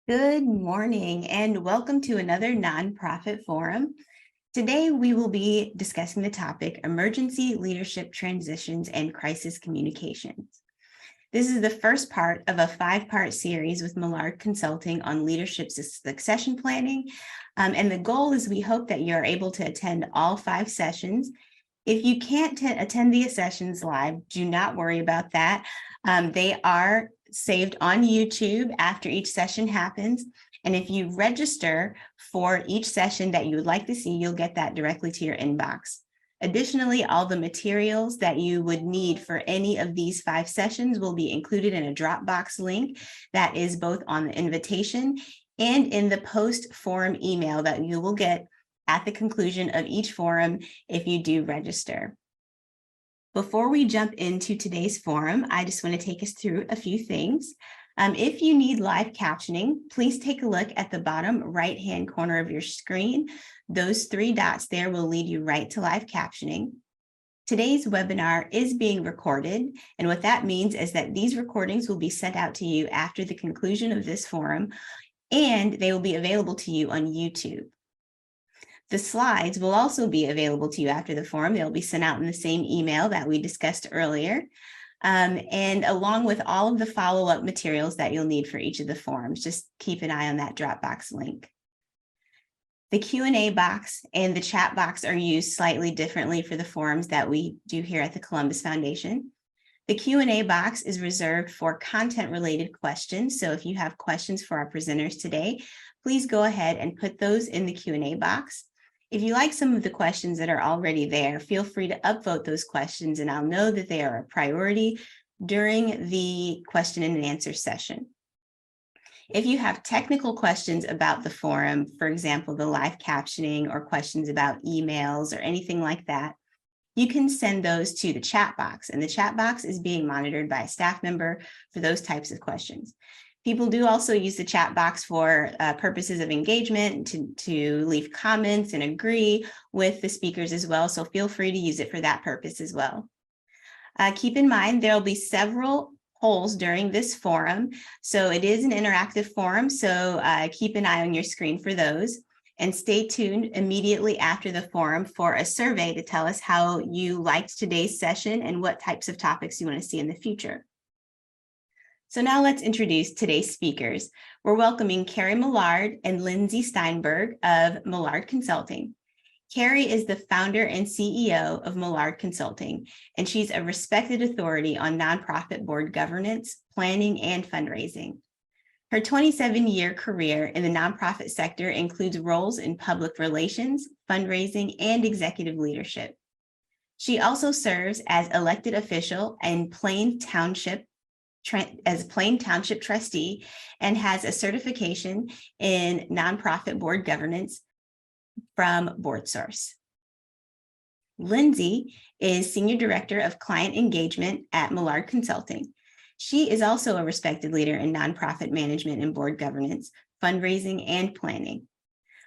Good morning and welcome to another nonprofit forum. Today, we will be discussing the topic Emergency Leadership Transitions and Crisis Communications. This is the first part of a 5-part series with Mollard Consulting on leadership succession planning. And the goal is we hope that you're able to attend all 5 sessions. If you can't attend the sessions live, do not worry about that. They are saved on YouTube after each session happens. And if you register for each session that you would like to see, you'll get that directly to your inbox. Additionally, all the materials that you would need for any of these 5 sessions will be included in a Dropbox link that is both on the invitation and in the post-forum email that you will get at the conclusion of each forum if you do register. Before we jump into today's forum, I just want to take us through a few things. If you need live captioning, please take a look at the bottom right-hand corner of your screen. Those 3 dots there will lead you right to live captioning. Today's webinar is being recorded, and what that means is that these recordings will be sent out to you after the conclusion of this forum, and they will be available to you on YouTube. The slides will also be available to you after the forum. They'll be sent out in the same email that we discussed earlier, and along with all of the follow-up materials that you'll need for each of the forums. Just keep an eye on that Dropbox link. The Q&A box and the chat box are used slightly differently for the forums that we do here at the Columbus Foundation. The Q&A box is reserved for content-related questions, so if you have questions for our presenters today, please go ahead and put those in the Q&A box. If you like some of the questions that are already there, feel free to upvote those questions, and I'll know that they are a priority during the question and answer session. If you have technical questions about the forum, for example, the live captioning or questions about emails or anything like that, you can send those to the chat box, and the chat box is being monitored by a staff member for those types of questions. People do also use the chat box for purposes of engagement, to leave comments and agree with the speakers as well, so feel free to use it for that purpose as well. Keep in mind, there will be several polls during this forum, so it is an interactive forum, so keep an eye on your screen for those. And stay tuned immediately after the forum for a survey to tell us how you liked today's session and what types of topics you want to see in the future. So now let's introduce today's speakers. We're welcoming Kerri Mollard and Lindsey Steinberg of Mollard Consulting. Kerri is the founder and CEO of Mollard Consulting, and she's a respected authority on nonprofit board governance, planning, and fundraising. Her 27-year career in the nonprofit sector includes roles in public relations, fundraising, and executive leadership. She also serves as elected official in Plain Township trustee and has a certification in nonprofit board governance from BoardSource. Lindsey is Senior Director of Client Engagement at Mollard Consulting. She is also a respected leader in nonprofit management and board governance, fundraising, and planning.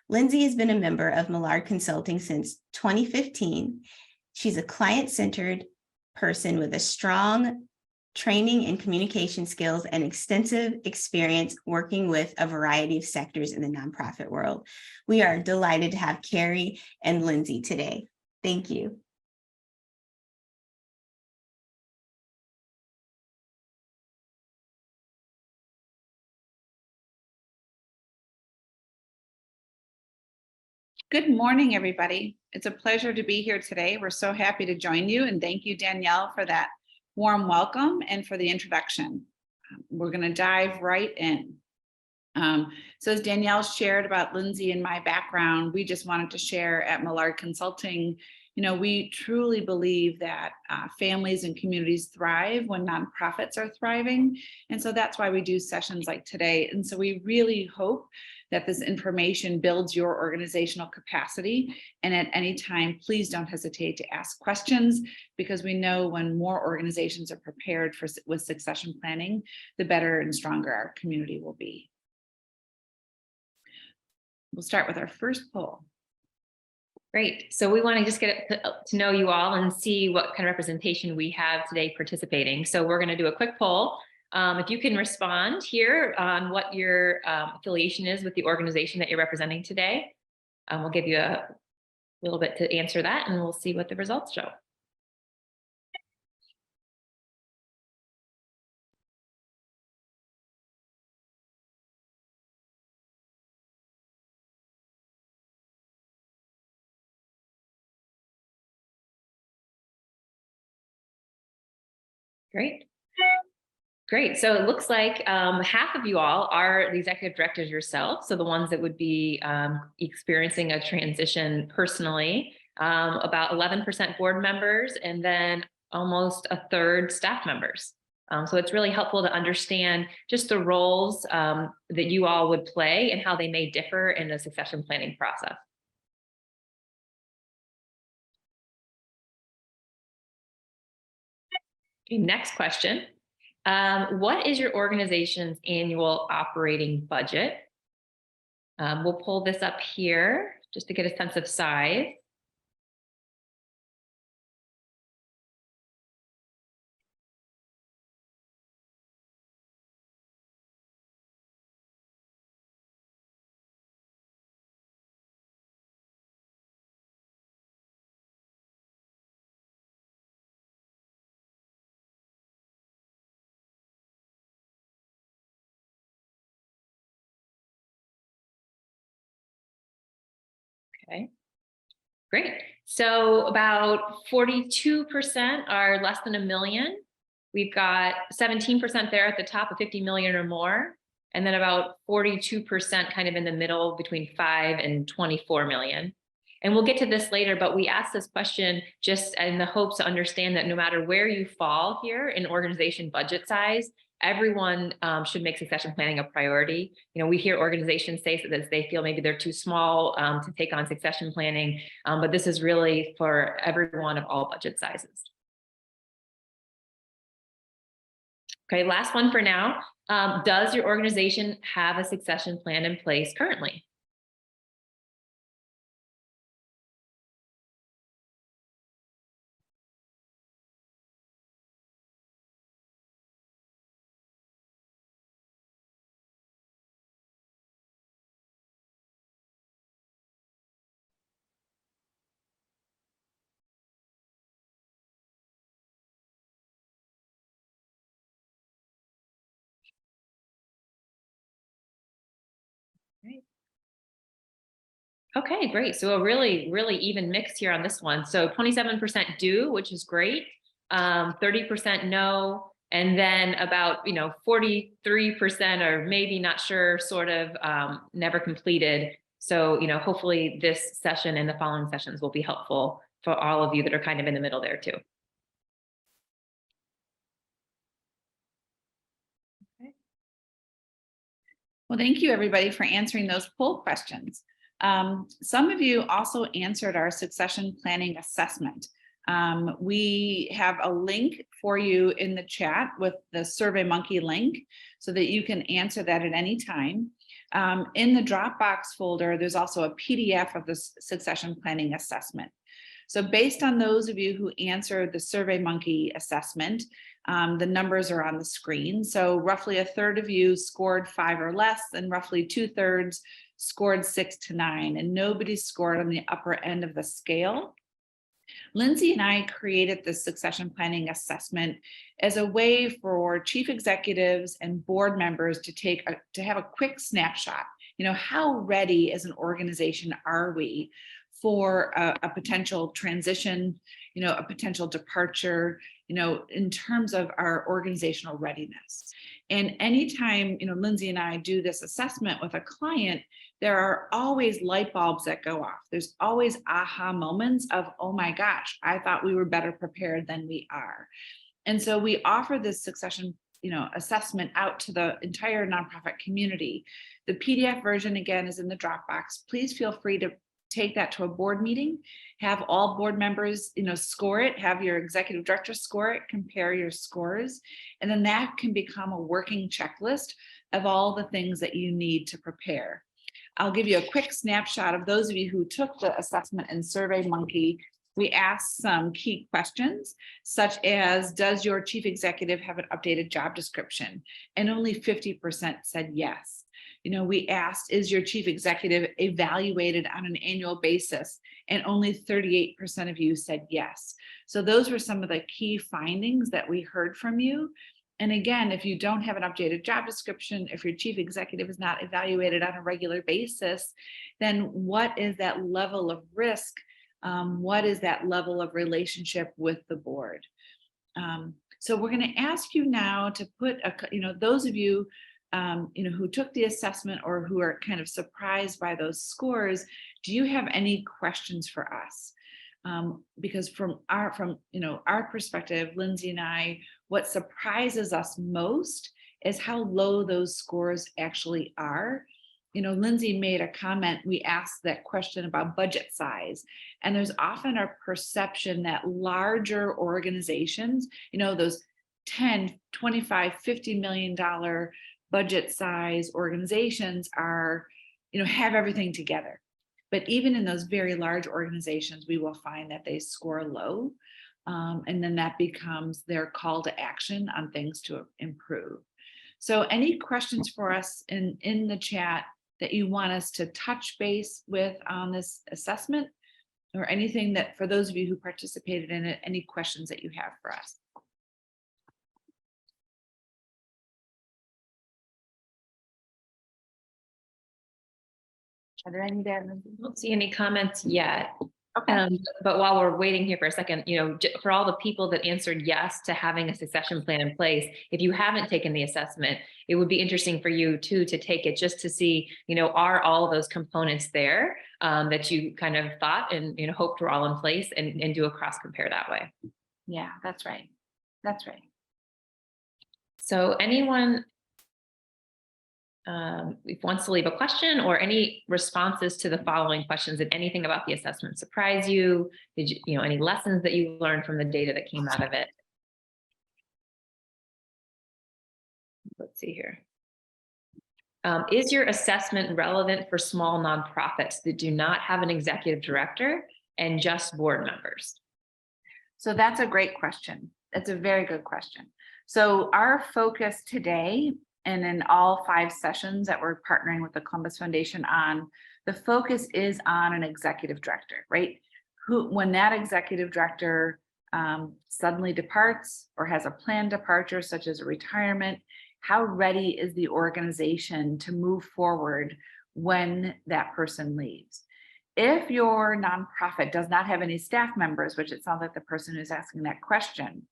Lindsey has been a member of Mollard Consulting since 2015. She's a client-centered person with a strong training and communication skills and extensive experience working with a variety of sectors in the nonprofit world. We are delighted to have Kerri and Lindsey today. Thank you. Good morning, everybody. It's a pleasure to be here today. We're so happy to join you, and thank you, Danielle, for that warm welcome and for the introduction. We're going to dive right in. So as Danielle shared about Lindsey and my background, we just wanted to share at Mollard Consulting, we truly believe that families and communities thrive when nonprofits are thriving. And so that's why we do sessions like today. And so we really hope that this information builds your organizational capacity. And at any time, please don't hesitate to ask questions, because we know when more organizations are prepared with succession planning, the better and stronger our community will be. We'll start with our first poll. Great. So we want to just get to know you all and see what kind of representation we have today participating. So we're going to do a quick poll. If you can respond here on what your affiliation is with the organization that you're representing today, we'll give you a little bit to answer that, and we'll see what the results show. Great. Great. So it looks like half of you all are the executive directors yourself. So the ones that would be experiencing a transition personally, about 11% board members, and then almost a third staff members. So it's really helpful to understand just the roles that you all would play and how they may differ in the succession planning process. Okay, next question. What is your organization's annual operating budget? We'll pull this up here just to get a sense of size. Okay, great. So about 42% are less than $1 million. We've got 17% there at the top of 50 million or more, and then about 42% kind of in the middle between 5 and 24 million. And we'll get to this later, but we asked this question just in the hopes to understand that no matter where you fall here in organization budget size, everyone should make succession planning a priority. You know, we hear organizations say that they feel maybe they're too small to take on succession planning, but this is really for everyone of all budget sizes. Okay, last one for now. Does your organization have a succession plan in place currently? Right. Okay, great. So a really even mix here on this one. So 27% do, which is great. 30% no, and then about 43% are maybe not sure, sort of never completed. So hopefully this session and the following sessions will be helpful for all of you that are kind of in the middle there too. Well, thank you everybody for answering those poll questions. Some of you also answered our succession planning assessment. We have a link for you in the chat with the SurveyMonkey link so that you can answer that at any time. In the Dropbox folder, there's also a PDF of the succession planning assessment. So based on those of you who answered the SurveyMonkey assessment, the numbers are on the screen. So roughly a third of you scored 5 or less, and roughly 2/3 scored 6 to 9, and nobody scored on the upper end of the scale. Lindsey and I created the succession planning assessment as a way for chief executives and board members to have a quick snapshot. How ready as an organization are we for a potential transition, a potential departure, in terms of our organizational readiness. And anytime, Lindsey and I do this assessment with a client, there are always light bulbs that go off. There's always aha moments of, oh my gosh, I thought we were better prepared than we are. And so we offer this succession assessment out to the entire nonprofit community. The PDF version, again, is in the Dropbox. Please feel free to take that to a board meeting, have all board members, score it, have your executive director score it, compare your scores, and then that can become a working checklist of all the things that you need to prepare. I'll give you a quick snapshot of those of you who took the assessment in SurveyMonkey. we asked some key questions, such as, does your chief executive have an updated job description? And only 50% said yes. We asked, is your chief executive evaluated on an annual basis? And only 38% of you said yes. So those were some of the key findings that we heard from you. And again, if you don't have an updated job description, if your chief executive is not evaluated on a regular basis, then what is that level of risk? What is that level of relationship with the board? So we're going to ask you now to put, those of you, who took the assessment or who are kind of surprised by those scores, do you have any questions for us? Because from our perspective, Lindsey and I, what surprises us most is how low those scores actually are. Lindsey made a comment, we asked that question about budget size, and there's often a perception that larger organizations, those 10, 25, $50 million budget size organizations are, have everything together. But even in those very large organizations, we will find that they score low. And then that becomes their call to action on things to improve. So any questions for us in the chat that you want us to touch base with on this assessment, or anything that, for those of you who participated in it, any questions that you have for us? Are there any there? I don't see any comments yet. Okay. But while we're waiting here for a second, for all the people that answered yes to having a succession plan in place, if you haven't taken the assessment, it would be interesting for you too to take it just to see, are all of those components there that you kind of thought and hoped were all in place, and do a cross compare that way. Yeah, that's right. That's right. So anyone wants to leave a question or any responses to the following questions? Did anything about the assessment surprise you? Did you, any lessons that you learned from the data that came out of it? Let's see here. Is your assessment relevant for small nonprofits that do not have an executive director and just board members? So that's a great question. That's a very good question. So our focus today, and in all 5 sessions that we're partnering with the Columbus Foundation on, the focus is on an executive director, right? When that executive director suddenly departs or has a planned departure, such as a retirement, how ready is the organization to move forward when that person leaves? If your nonprofit does not have any staff members, which it sounds like the person who's asking that question,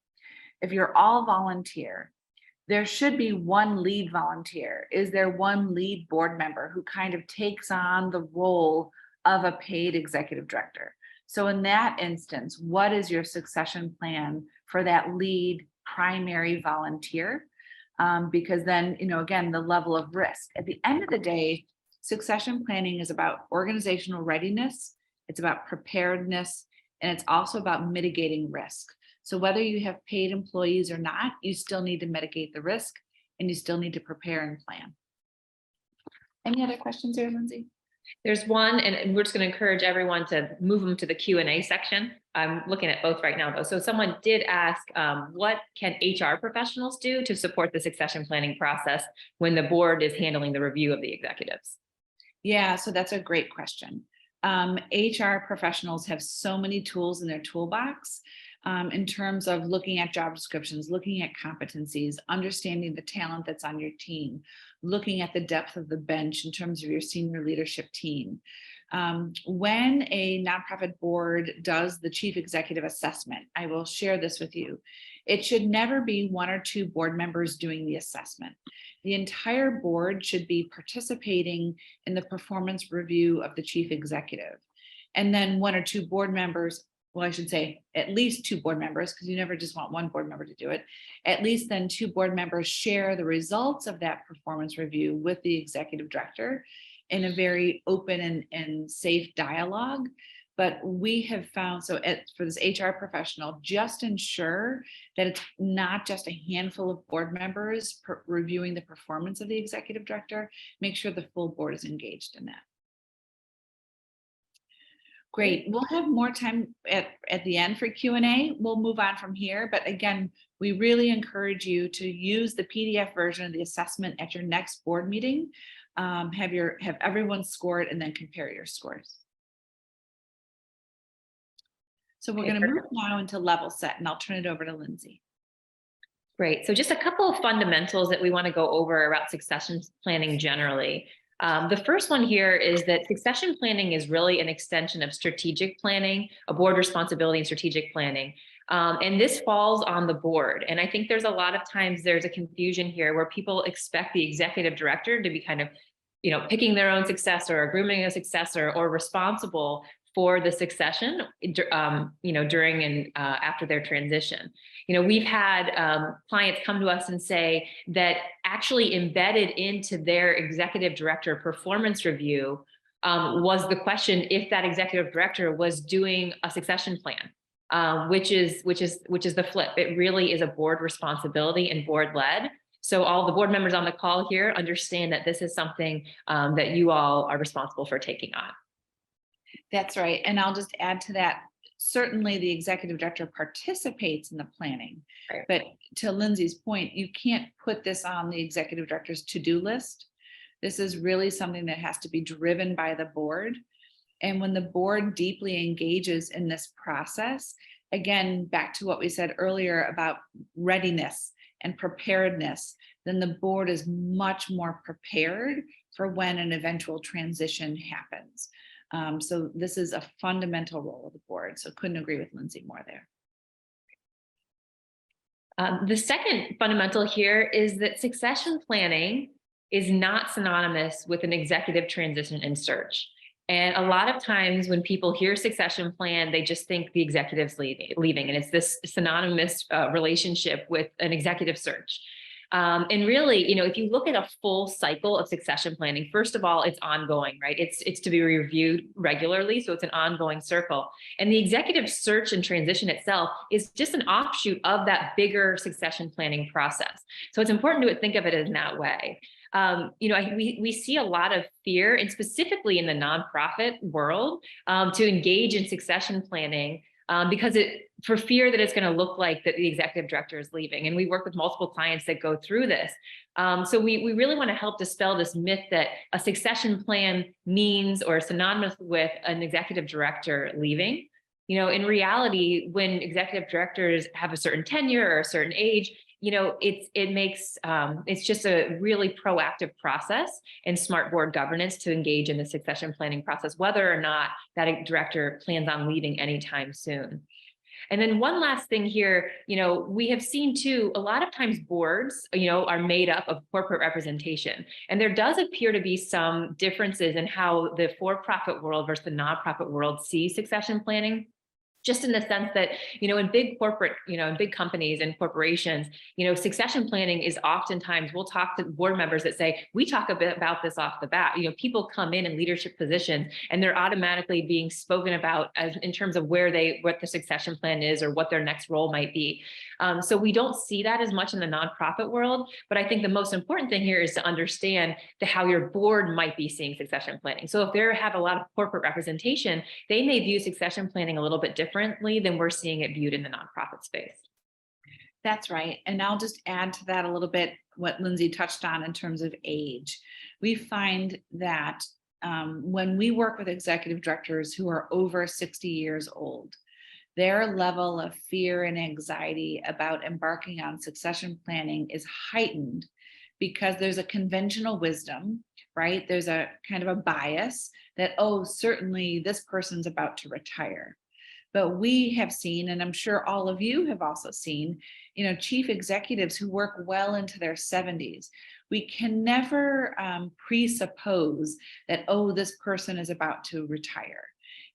if you're all volunteer, there should be one lead volunteer. Is there one lead board member who kind of takes on the role of a paid executive director? So in that instance, what is your succession plan for that lead primary volunteer? Because then, again, the level of risk. At the end of the day, succession planning is about organizational readiness, it's about preparedness, and it's also about mitigating risk. So whether you have paid employees or not, you still need to mitigate the risk, and you still need to prepare and plan. Any other questions here, Lindsey? There's one, and we're just going to encourage everyone to move them to the Q&A section. I'm looking at both right now, though. So someone did ask, what can HR professionals do to support the succession planning process when the board is handling the review of the executives? Yeah, so that's a great question. HR professionals have so many tools in their toolbox. In terms of looking at job descriptions, looking at competencies, understanding the talent that's on your team, looking at the depth of the bench in terms of your senior leadership team. When a nonprofit board does the chief executive assessment, I will share this with you. It should never be 1 or 2 board members doing the assessment. The entire board should be participating in the performance review of the chief executive. And then 1 or 2 board members, well, I should say at least 2 board members, because you never just want 1 board member to do it. At least then 2 board members share the results of that performance review with the executive director in a very open and safe dialogue. But we have found, so for this HR professional, just ensure that it's not just a handful of board members reviewing the performance of the executive director. Make sure the full board is engaged in that. Great. We'll have more time at the end for Q&A. We'll move on from here. But again, we really encourage you to use the PDF version of the assessment at your next board meeting. Have everyone score it and then compare your scores. So we're going to move now into level set, and I'll turn it over to Lindsey. Great. So just a couple of fundamentals that we want to go over about succession planning generally. The first one here is that succession planning is really an extension of strategic planning, a board responsibility and strategic planning. And this falls on the board. And I think there's a lot of times there's a confusion here where people expect the executive director to be kind of, picking their own successor or grooming a successor or responsible for the succession, during and after their transition. We've had clients come to us and say that actually embedded into their executive director performance review was the question if that executive director was doing a succession plan, which is the flip. It really is a board responsibility and board led. So all the board members on the call here understand that this is something that you all are responsible for taking on. That's right. And I'll just add to that. Certainly the executive director participates in the planning, right. But to Lindsey's point, you can't put this on the executive director's to-do list. This is really something that has to be driven by the board. And when the board deeply engages in this process, again, back to what we said earlier about readiness and preparedness, then the board is much more prepared for when an eventual transition happens. So this is a fundamental role of the board. So couldn't agree with Lindsey more there. The second fundamental here is that succession planning is not synonymous with an executive transition and search. And a lot of times when people hear succession plan, they just think the executive's leaving, and it's this synonymous relationship with an executive search. And really, if you look at a full cycle of succession planning, first of all, it's ongoing, right? It's to be reviewed regularly. So it's an ongoing circle. And the executive search and transition itself is just an offshoot of that bigger succession planning process. So it's important to think of it in that way. We see a lot of fear, and specifically in the nonprofit world, to engage in succession planning because for fear that it's going to look like that the executive director is leaving. And we work with multiple clients that go through this. So we really want to help dispel this myth that a succession plan means or is synonymous with an executive director leaving. In reality, when executive directors have a certain tenure or a certain age, it's just a really proactive process and smart board governance to engage in the succession planning process, whether or not that director plans on leaving anytime soon. And then one last thing here, we have seen too, a lot of times boards, are made up of corporate representation. And there does appear to be some differences in how the for-profit world versus the nonprofit world sees succession planning. Just in the sense that, in big corporate, in big companies and corporations, succession planning is oftentimes, we'll talk to board members that say, we talk a bit about this off the bat. People come in leadership positions and they're automatically being spoken about as in terms of what the succession plan is or what their next role might be. So we don't see that as much in the nonprofit world, but I think the most important thing here is to understand how your board might be seeing succession planning. So if they have a lot of corporate representation, they may view succession planning a little bit differently than we're seeing it viewed in the nonprofit space. That's right. And I'll just add to that a little bit what Lindsey touched on in terms of age. We find that when we work with executive directors who are over 60 years old, their level of fear and anxiety about embarking on succession planning is heightened because there's a conventional wisdom, right? There's a kind of a bias that, oh, certainly this person's about to retire. But we have seen, and I'm sure all of you have also seen, chief executives who work well into their 70s. We can never presuppose that, oh, this person is about to retire.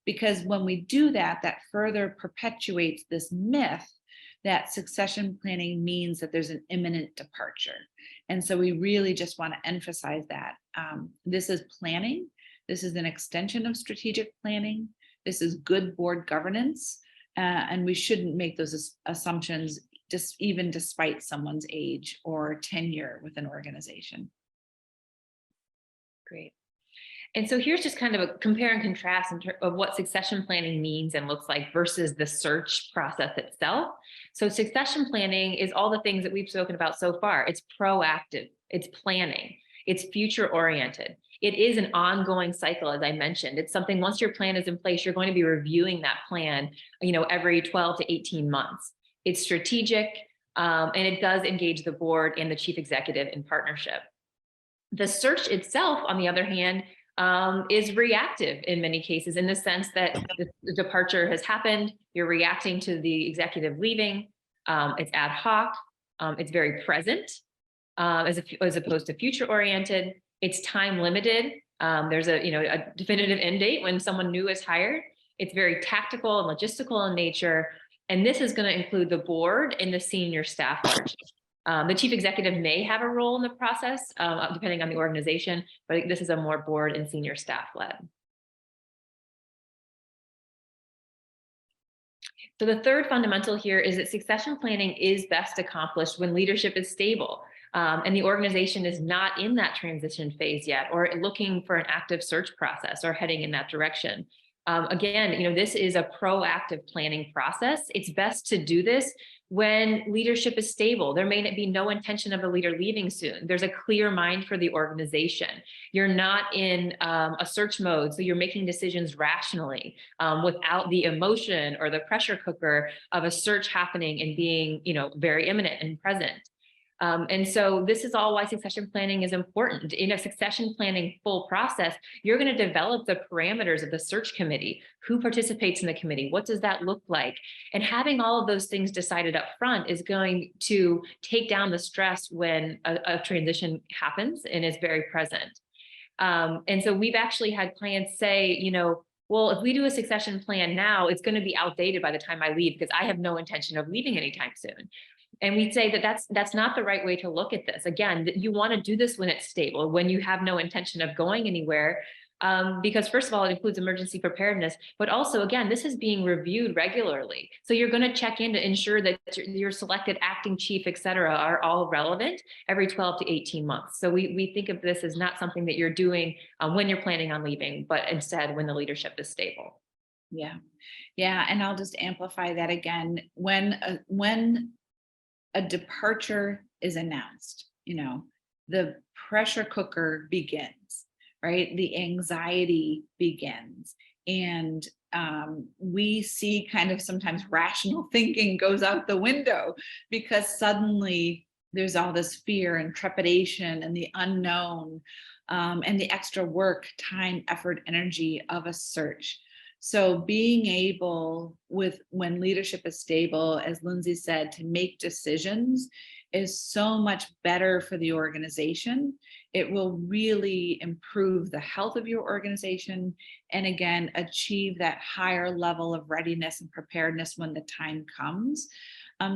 Because when we do that, that further perpetuates this myth that succession planning means that there's an imminent departure. And so we really just want to emphasize that. This is planning. This is an extension of strategic planning. This is good board governance. And we shouldn't make those assumptions even despite someone's age or tenure with an organization. Great. And so here's just kind of a compare and contrast of what succession planning means and looks like versus the search process itself. So succession planning is all the things that we've spoken about so far. It's proactive, it's planning, it's future oriented. It is an ongoing cycle, as I mentioned. It's something, once your plan is in place, you're going to be reviewing that plan, every 12 to 18 months. It's strategic, and it does engage the board and the chief executive in partnership. The search itself, on the other hand, is reactive in many cases, in the sense that the departure has happened, you're reacting to the executive leaving, it's ad hoc, it's very present, as opposed to future oriented, it's time limited. There's a definitive end date when someone new is hired. It's very tactical and logistical in nature. And this is going to include the board and the senior staff largely. The chief executive may have a role in the process, depending on the organization, but this is a more board and senior staff led. So the third fundamental here is that succession planning is best accomplished when leadership is stable, and the organization is not in that transition phase yet, or looking for an active search process or heading in that direction. Again, this is a proactive planning process. It's best to do this when leadership is stable. There may be no intention of the leader leaving soon. There's a clear mind for the organization. You're not in a search mode, so you're making decisions rationally, without the emotion or the pressure cooker of a search happening and being, very imminent and present. And so this is all why succession planning is important. In a succession planning full process, you're going to develop the parameters of the search committee, who participates in the committee, what does that look like? And having all of those things decided up front is going to take down the stress when a transition happens and is very present. And so we've actually had clients say, well, if we do a succession plan now, it's going to be outdated by the time I leave because I have no intention of leaving anytime soon. And we'd say that that's not the right way to look at this. Again, you want to do this when it's stable, when you have no intention of going anywhere, because first of all, it includes emergency preparedness, but also, again, this is being reviewed regularly. So you're going to check in to ensure that your selected acting chief, et cetera, are all relevant every 12 to 18 months. So we think of this as not something that you're doing when you're planning on leaving, but instead when the leadership is stable. Yeah. And I'll just amplify that again. When a departure is announced, the pressure cooker begins, right? The anxiety begins. And we see kind of sometimes rational thinking goes out the window because suddenly there's all this fear and trepidation and the unknown, and the extra work, time, effort, energy of a search. So being able, when leadership is stable, as Lindsey said, to make decisions is so much better for the organization. It will really improve the health of your organization and, again, achieve that higher level of readiness and preparedness when the time comes,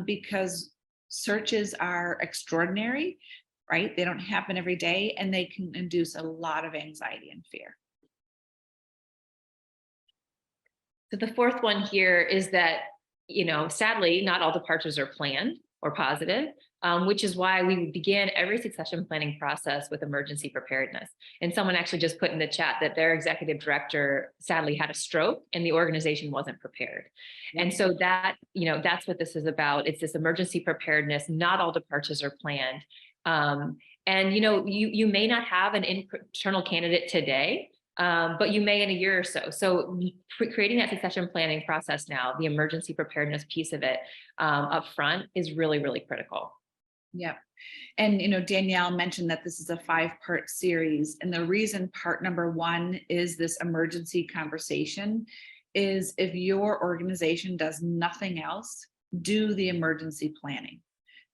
because searches are extraordinary, right? They don't happen every day, and they can induce a lot of anxiety and fear. So the fourth one here is that, sadly, not all departures are planned or positive, which is why we begin every succession planning process with emergency preparedness. And someone actually just put in the chat that their executive director sadly had a stroke and the organization wasn't prepared. And so that, that's what this is about. It's this emergency preparedness. Not all departures are planned. And, you may not have an internal candidate today, but you may in a year or so. So creating that succession planning process now, the emergency preparedness piece of it up front is really, really critical. Yeah. And, Danielle mentioned that this is a 5-part series. And the reason part number 1 is this emergency conversation is if your organization does nothing else, do the emergency planning.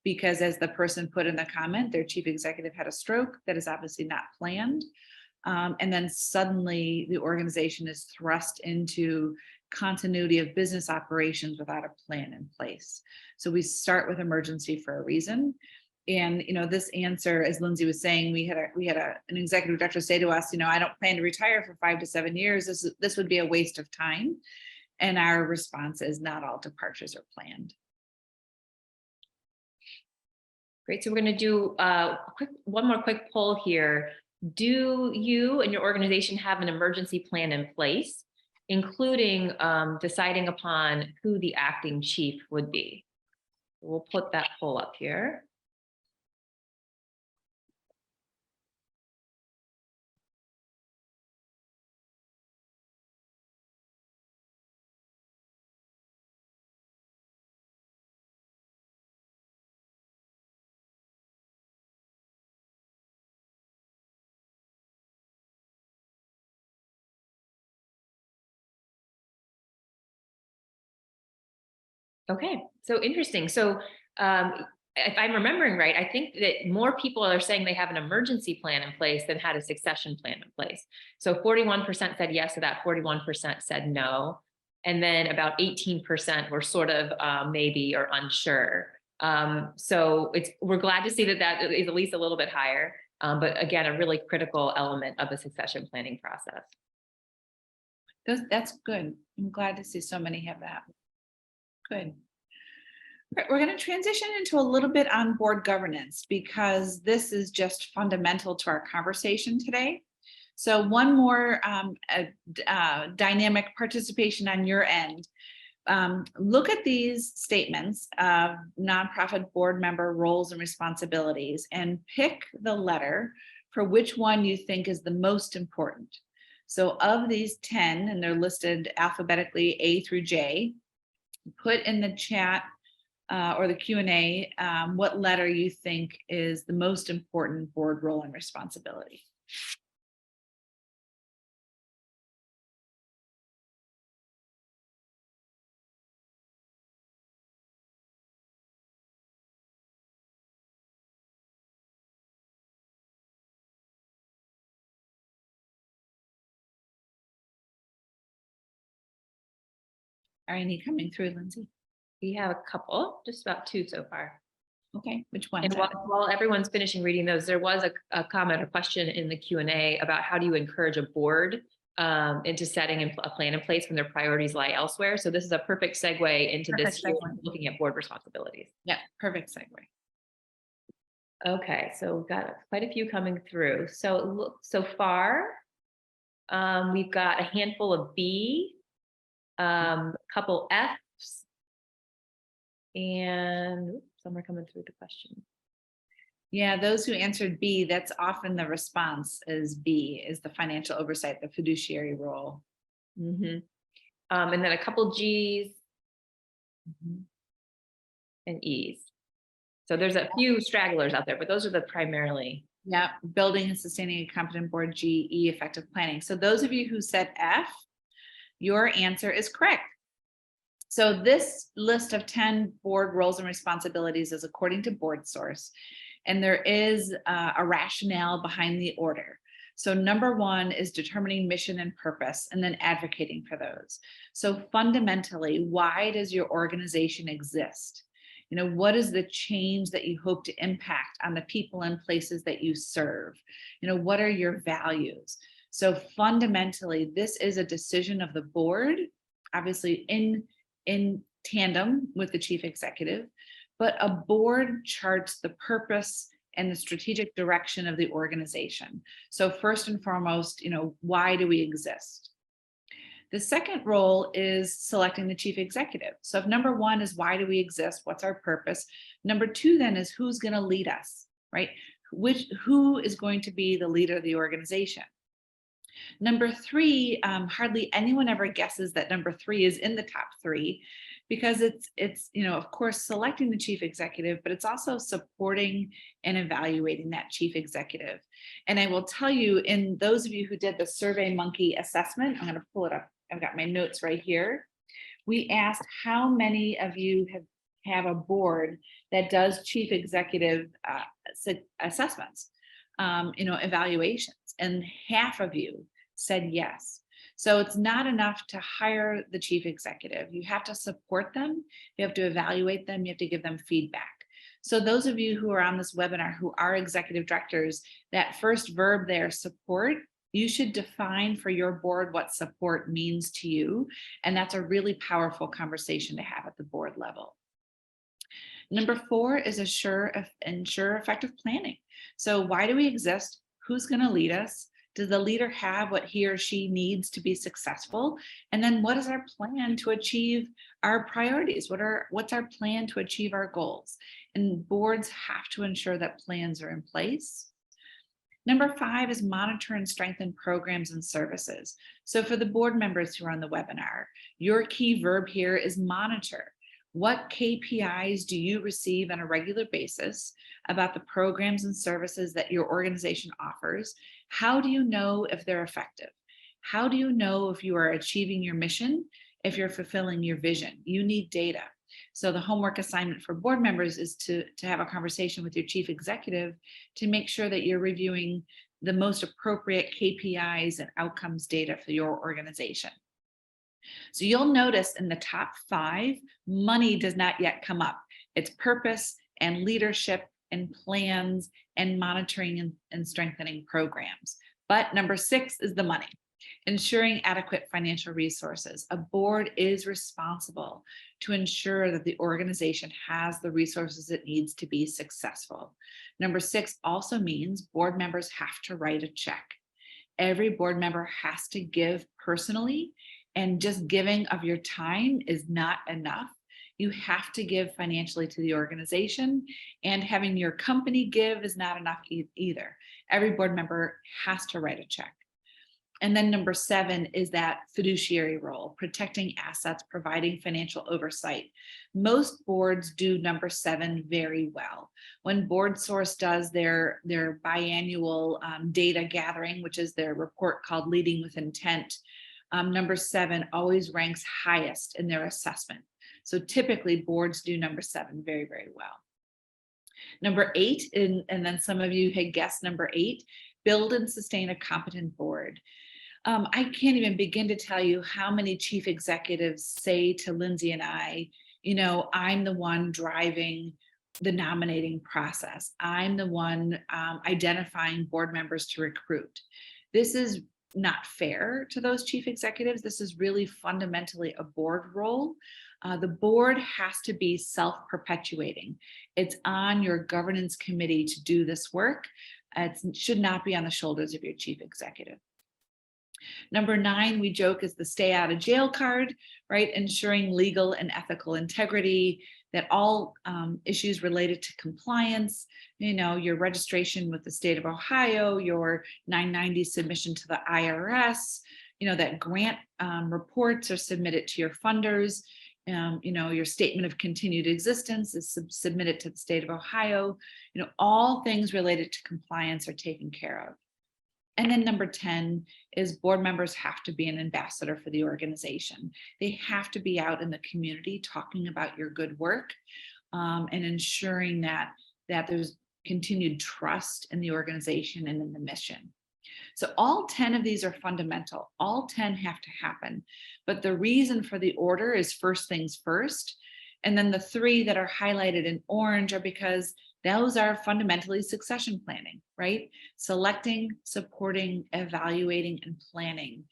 Because as the person put in the comment, their chief executive had a stroke that is obviously not planned. And then suddenly the organization is thrust into continuity of business operations without a plan in place. So we start with emergency for a reason. And, this answer, as Lindsey was saying, we had an executive director say to us, I don't plan to retire for 5 to 7 years. This would be a waste of time. And our response is not all departures are planned. Great. So we're going to do one more quick poll here. do you and your organization have an emergency plan in place, including deciding upon who the acting chief would be? We'll put that poll up here. Okay, so interesting. So if I'm remembering right, I think that more people are saying they have an emergency plan in place than had a succession plan in place. So 41% said yes to that, 41% said no. And then about 18% were sort of maybe or unsure. So we're glad to see that that is at least a little bit higher. But again, a really critical element of the succession planning process. That's good. I'm glad to see so many have that. Good. Right, we're going to transition into a little bit on board governance because this is just fundamental to our conversation today. So one more dynamic participation on your end. Look at these statements of nonprofit board member roles and responsibilities and pick the letter for which one you think is the most important. So of these 10, and they're listed alphabetically A through J, put in the chat or the Q&A what letter you think is the most important board role and responsibility. Are any coming through, Lindsay? We have a couple, just about 2 so far. Okay, which one? And while everyone's finishing reading those, there was a comment or question in the Q&A about how do you encourage a board into setting a plan in place when their priorities lie elsewhere. So this is a perfect segue into this looking at board responsibilities. Yeah, perfect segue. Okay, so we've got quite a few coming through. So so far, we've got a handful of B, a couple Fs, and some are coming through the question. Yeah, those who answered B, that's often the response is B, is the financial oversight, the fiduciary role. Mm-hmm. And then a couple Gs and Es. So there's a few stragglers out there, but those are the primarily. Yeah, building and sustaining a competent board, G, E, effective planning. So those of you who said F, your answer is correct. So this list of 10 board roles and responsibilities is according to Board Source, and there is a rationale behind the order. So number 1 is determining mission and purpose and then advocating for those. So fundamentally, why does your organization exist? You know, what is the change that you hope to impact on the people and places that you serve? You know, what are your values? So fundamentally, this is a decision of the board, obviously in tandem with the chief executive, but a board charts the purpose and the strategic direction of the organization. So first and foremost, you know, why do we exist? The second role is selecting the chief executive. So if number 1 is why do we exist? What's our purpose? Number 2 then is who's going to lead us, right? Who is going to be the leader of the organization? Number 3, hardly anyone ever guesses that number 3 is in the top 3 because it's you know, of course, selecting the chief executive, but it's also supporting and evaluating that chief executive. And I will tell you, in those of you who did the SurveyMonkey assessment, I'm going to pull it up. I've got my notes right here. We asked how many of you have a board that does chief executive assessments, you know, evaluations, and half of you said yes. So it's not enough to hire the chief executive. You have to support them. You have to evaluate them. You have to give them feedback. So those of you who are on this webinar who are executive directors, that first verb there, support, you should define for your board what support means to you. And that's a really powerful conversation to have at the board level. Number 4 is ensure effective planning. So why do we exist? Who's going to lead us? Does the leader have what he or she needs to be successful? And then what is our plan to achieve our priorities? What's our plan to achieve our goals? And boards have to ensure that plans are in place. Number 5 is monitor and strengthen programs and services. So for the board members who are on the webinar, your key verb here is monitor. What KPIs do you receive on a regular basis about the programs and services that your organization offers? How do you know if they're effective? How do you know if you are achieving your mission, if you're fulfilling your vision? You need data. So the homework assignment for board members is to have a conversation with your chief executive to make sure that you're reviewing the most appropriate KPIs and outcomes data for your organization. So you'll notice in the top 5, money does not yet come up. It's purpose and leadership and plans and monitoring and strengthening programs. But number 6 is the money. Ensuring adequate financial resources. A board is responsible to ensure that the organization has the resources it needs to be successful. Number 6 also means board members have to write a check. Every board member has to give personally, and just giving of your time is not enough. You have to give financially to the organization, and having your company give is not enough either. Every board member has to write a check. And then number 7 is that fiduciary role, protecting assets, providing financial oversight. Most boards do number 7 very well. When Board Source does their biannual data gathering, which is their report called Leading with Intent, number 7 always ranks highest in their assessment. So typically boards do number 7 very, very well. Number 8, and then some of you had guessed number 8, build and sustain a competent board. I can't even begin to tell you how many chief executives say to Lindsey and I, I'm the one driving the nominating process. I'm the one identifying board members to recruit. This is not fair to those chief executives. This is really fundamentally a board role. The board has to be self-perpetuating. It's on your governance committee to do this work. It should not be on the shoulders of your chief executive. Number 9, we joke, is the stay out of jail card, right? Ensuring legal and ethical integrity, that all issues related to compliance, your registration with the state of Ohio, your 990 submission to the IRS, that grant reports are submitted to your funders, your statement of continued existence is submitted to the state of Ohio, all things related to compliance are taken care of. And then number 10 is board members have to be an ambassador for the organization. They have to be out in the community talking about your good work and ensuring that there's continued trust in the organization and in the mission. So all 10 of these are fundamental. All 10 have to happen. But the reason for the order is first things first. And then the 3 that are highlighted in orange are because those are fundamentally succession planning, right? Selecting, supporting, evaluating, and planning.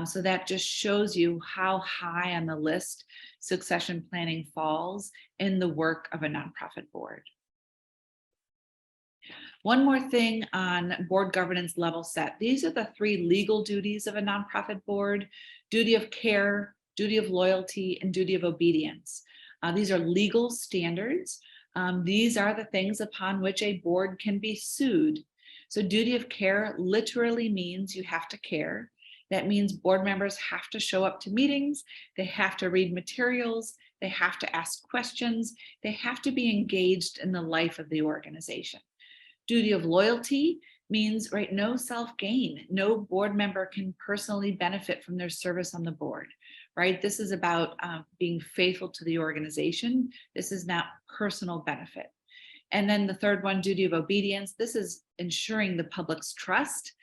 So that just shows you how high on the list succession planning falls in the work of a nonprofit board. One more thing on board governance level set. These are the 3 legal duties of a nonprofit board: duty of care, duty of loyalty, and duty of obedience. These are legal standards. These are the things upon which a board can be sued. So duty of care literally means you have to care. That means board members have to show up to meetings. They have to read materials. They have to ask questions. They have to be engaged in the life of the organization. Duty of loyalty means, right, no self-gain. No board member can personally benefit from their service on the board, right? This is about being faithful to the organization. This is not personal benefit. And then the third one, duty of obedience. This is ensuring the public's trust.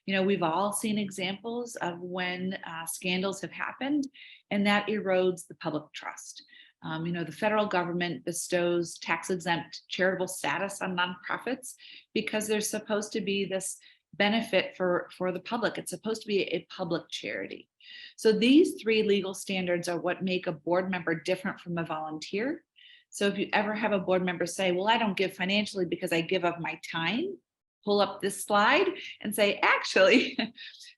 We've all seen examples of when scandals have happened, and that erodes the public trust. The federal government bestows tax-exempt charitable status on nonprofits because there's supposed to be this benefit for the public. It's supposed to be a public charity. So these 3 legal standards are what make a board member different from a volunteer. So if you ever have a board member say, well, I don't give financially because I give of my time, pull up this slide and say, actually,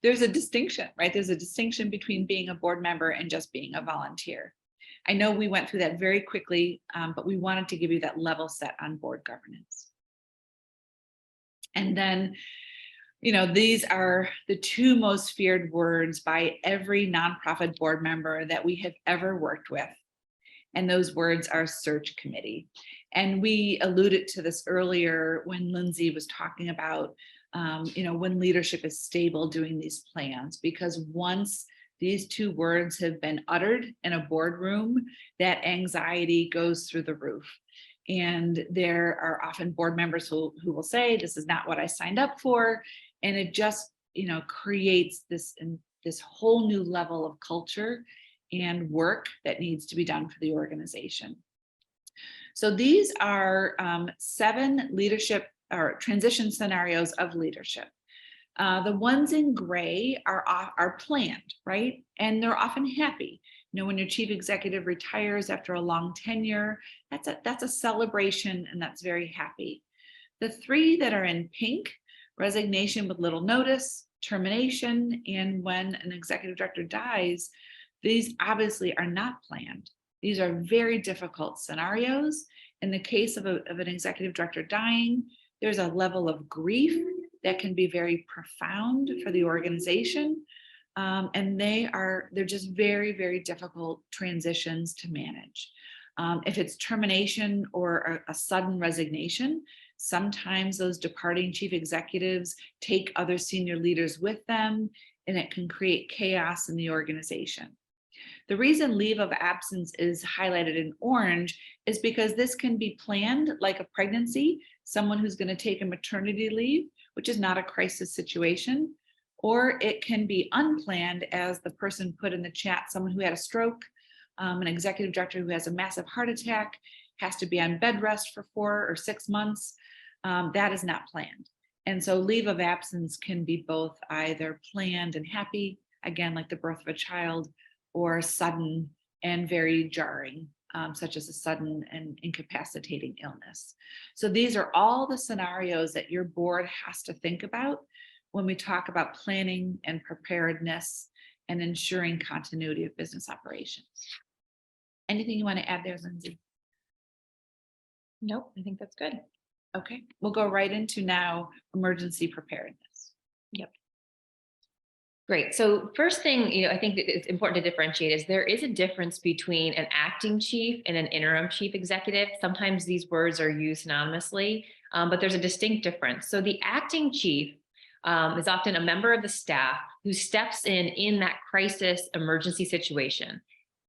there's a distinction, right? There's a distinction between being a board member and just being a volunteer. I know we went through that very quickly, but we wanted to give you that level set on board governance. And then, these are the two most feared words by every nonprofit board member that we have ever worked with. And those words are search committee. And we alluded to this earlier when Lindsey was talking about, when leadership is stable doing these plans, because once these two words have been uttered in a boardroom, that anxiety goes through the roof. And there are often board members who will say, this is not what I signed up for. And it just, creates this whole new level of culture and work that needs to be done for the organization. So these are 7 leadership or transition scenarios of leadership. The ones in gray are planned, right? And they're often happy. When your chief executive retires after a long tenure, that's a celebration, and that's very happy. The 3 that are in pink, resignation with little notice, termination, and when an executive director dies, these obviously are not planned. These are very difficult scenarios. In the case of an executive director dying, there's a level of grief that can be very profound for the organization. And they're just very, very difficult transitions to manage. If it's termination or a sudden resignation, sometimes those departing chief executives take other senior leaders with them, and it can create chaos in the organization. The reason leave of absence is highlighted in orange is because this can be planned like a pregnancy, someone who's going to take a maternity leave, which is not a crisis situation, or it can be unplanned, as the person put in the chat, someone who had a stroke, an executive director who has a massive heart attack, has to be on bed rest for 4 or 6 months. That is not planned. And so leave of absence can be both either planned and happy, again, like the birth of a child, or sudden and very jarring, such as a sudden and incapacitating illness. So these are all the scenarios that your board has to think about when we talk about planning and preparedness and ensuring continuity of business operations. Anything you want to add there, Lindsey? Nope, I think that's good. Okay, we'll go right into now emergency preparedness. Yep. Great. So first thing, I think that it's important to differentiate is there is a difference between an acting chief and an interim chief executive. Sometimes these words are used synonymously, but there's a distinct difference. So the acting chief is often a member of the staff who steps in that crisis emergency situation.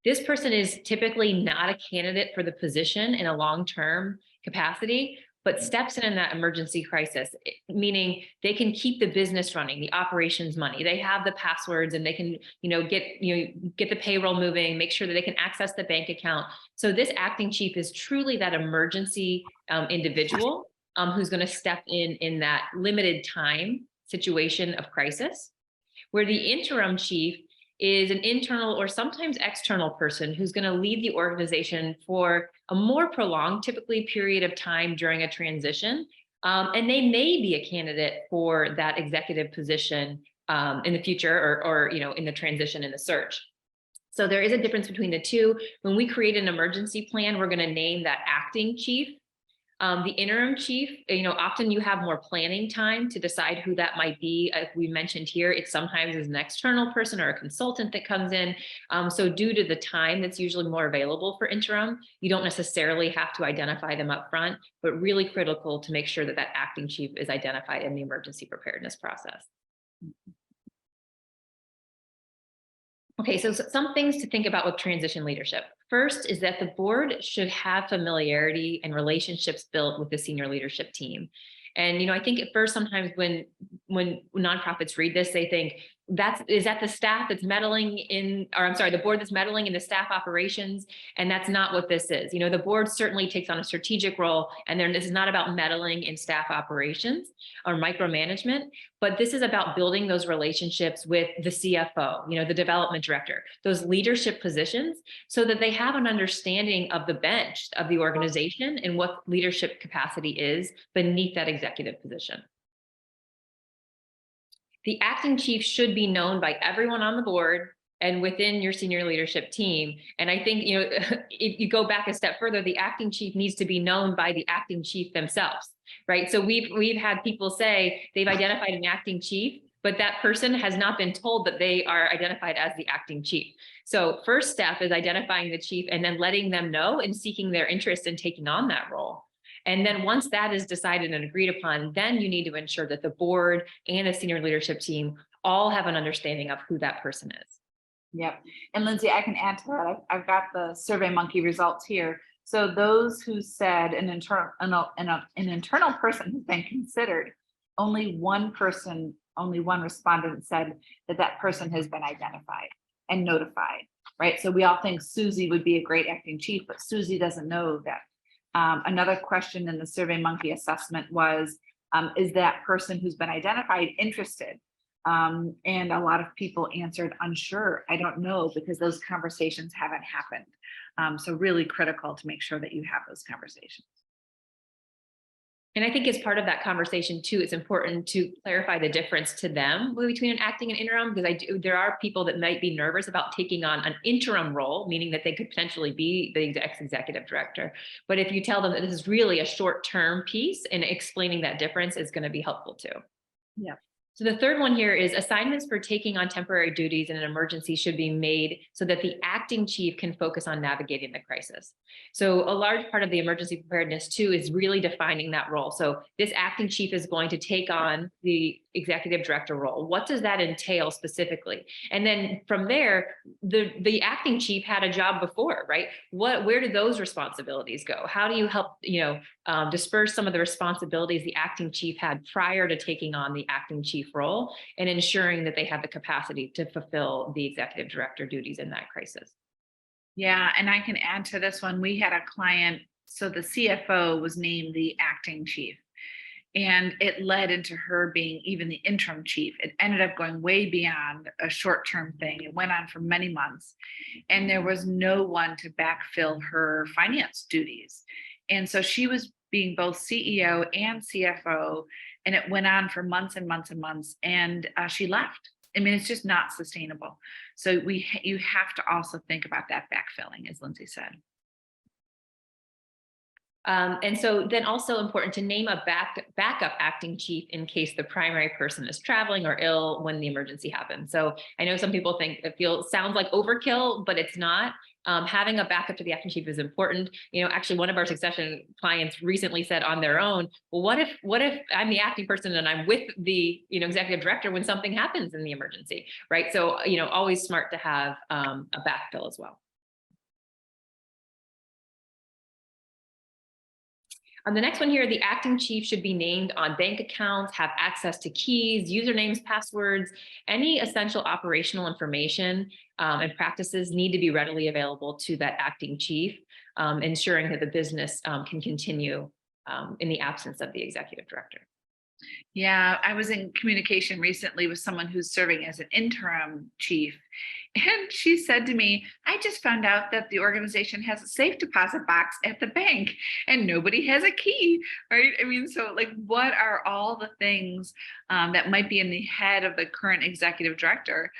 This person is typically not a candidate for the position in a long-term capacity, but steps in that emergency crisis, meaning they can keep the business running, the operations money. They have the passwords, and they can, get the payroll moving, make sure that they can access the bank account. So this acting chief is truly that emergency individual who's going to step in that limited time situation of crisis, where the interim chief is an internal or sometimes external person who's going to lead the organization for a more prolonged, typically period of time during a transition. And they may be a candidate for that executive position in the future or in the transition in the search. So there is a difference between the two. When we create an emergency plan, we're going to name that acting chief. The interim chief, often you have more planning time to decide who that might be. As we mentioned here, it sometimes is an external person or a consultant that comes in. So due to the time that's usually more available for interim, you don't necessarily have to identify them up front, but really critical to make sure that that acting chief is identified in the emergency preparedness process. Okay, so some things to think about with transition leadership. First is that the board should have familiarity and relationships built with the senior leadership team. And, I think at first, sometimes when nonprofits read this, they think is that the staff that's meddling in, or I'm sorry, the board that's meddling in the staff operations. And that's not what this is. The board certainly takes on a strategic role, and this is not about meddling in staff operations or micromanagement, but this is about building those relationships with the CFO, the development director, those leadership positions, so that they have an understanding of the bench of the organization and what leadership capacity is beneath that executive position. The acting chief should be known by everyone on the board and within your senior leadership team. And I think, if you go back a step further, the acting chief needs to be known by the acting chief themselves, right? So we've had people say they've identified an acting chief, but that person has not been told that they are identified as the acting chief. So first step is identifying the chief and then letting them know and seeking their interest in taking on that role. And then once that is decided and agreed upon, then you need to ensure that the board and the senior leadership team all have an understanding of who that person is. Yep. And Lindsey, I can add to that. I've got the SurveyMonkey results here. So those who said an internal person has been considered, only one respondent said that person has been identified and notified, right? So we all think Susie would be a great acting chief, but Susie doesn't know that. Another question in the SurveyMonkey assessment was, is that person who's been identified interested? And a lot of people answered unsure. I don't know, because those conversations haven't happened. So really critical to make sure that you have those conversations. And I think as part of that conversation too, it's important to clarify the difference to them between an acting and interim, because there are people that might be nervous about taking on an interim role, meaning that they could potentially be the executive director. But if you tell them that this is really a short-term piece, and explaining that difference is going to be helpful too. Yeah. So the third one here is assignments for taking on temporary duties in an emergency should be made so that the acting chief can focus on navigating the crisis. So a large part of the emergency preparedness too is really defining that role. So this acting chief is going to take on the executive director role. What does that entail specifically? And then from there, the acting chief had a job before, right? Where do those responsibilities go? How do you help, disperse some of the responsibilities the acting chief had prior to taking on the acting chief role, and ensuring that they have the capacity to fulfill the executive director duties in that crisis? Yeah, and I can add to this one. We had a client, so the CFO was named the acting chief, and it led into her being even the interim chief. It ended up going way beyond a short-term thing. It went on for many months, and there was no one to backfill her finance duties. And so she was being both CEO and CFO, and it went on for months and months and months, and she left. I mean, it's just not sustainable. So you have to also think about that backfilling, as Lindsey said. And so then also important to name a backup acting chief in case the primary person is traveling or ill when the emergency happens. So I know some people think sounds like overkill, but it's not. Having a backup to the acting chief is important. Actually, one of our succession clients recently said on their own, well, what if I'm the acting person and I'm with the executive director when something happens in the emergency, right? So always smart to have a backfill as well. On the next one here, the acting chief should be named on bank accounts, have access to keys, usernames, passwords, any essential operational information and practices need to be readily available to that acting chief, ensuring that the business can continue in the absence of the executive director. Yeah, I was in communication recently with someone who's serving as an interim chief, and she said to me, I just found out that the organization has a safe deposit box at the bank and nobody has a key, right? I mean, so like, what are all the things that might be in the head of the current executive director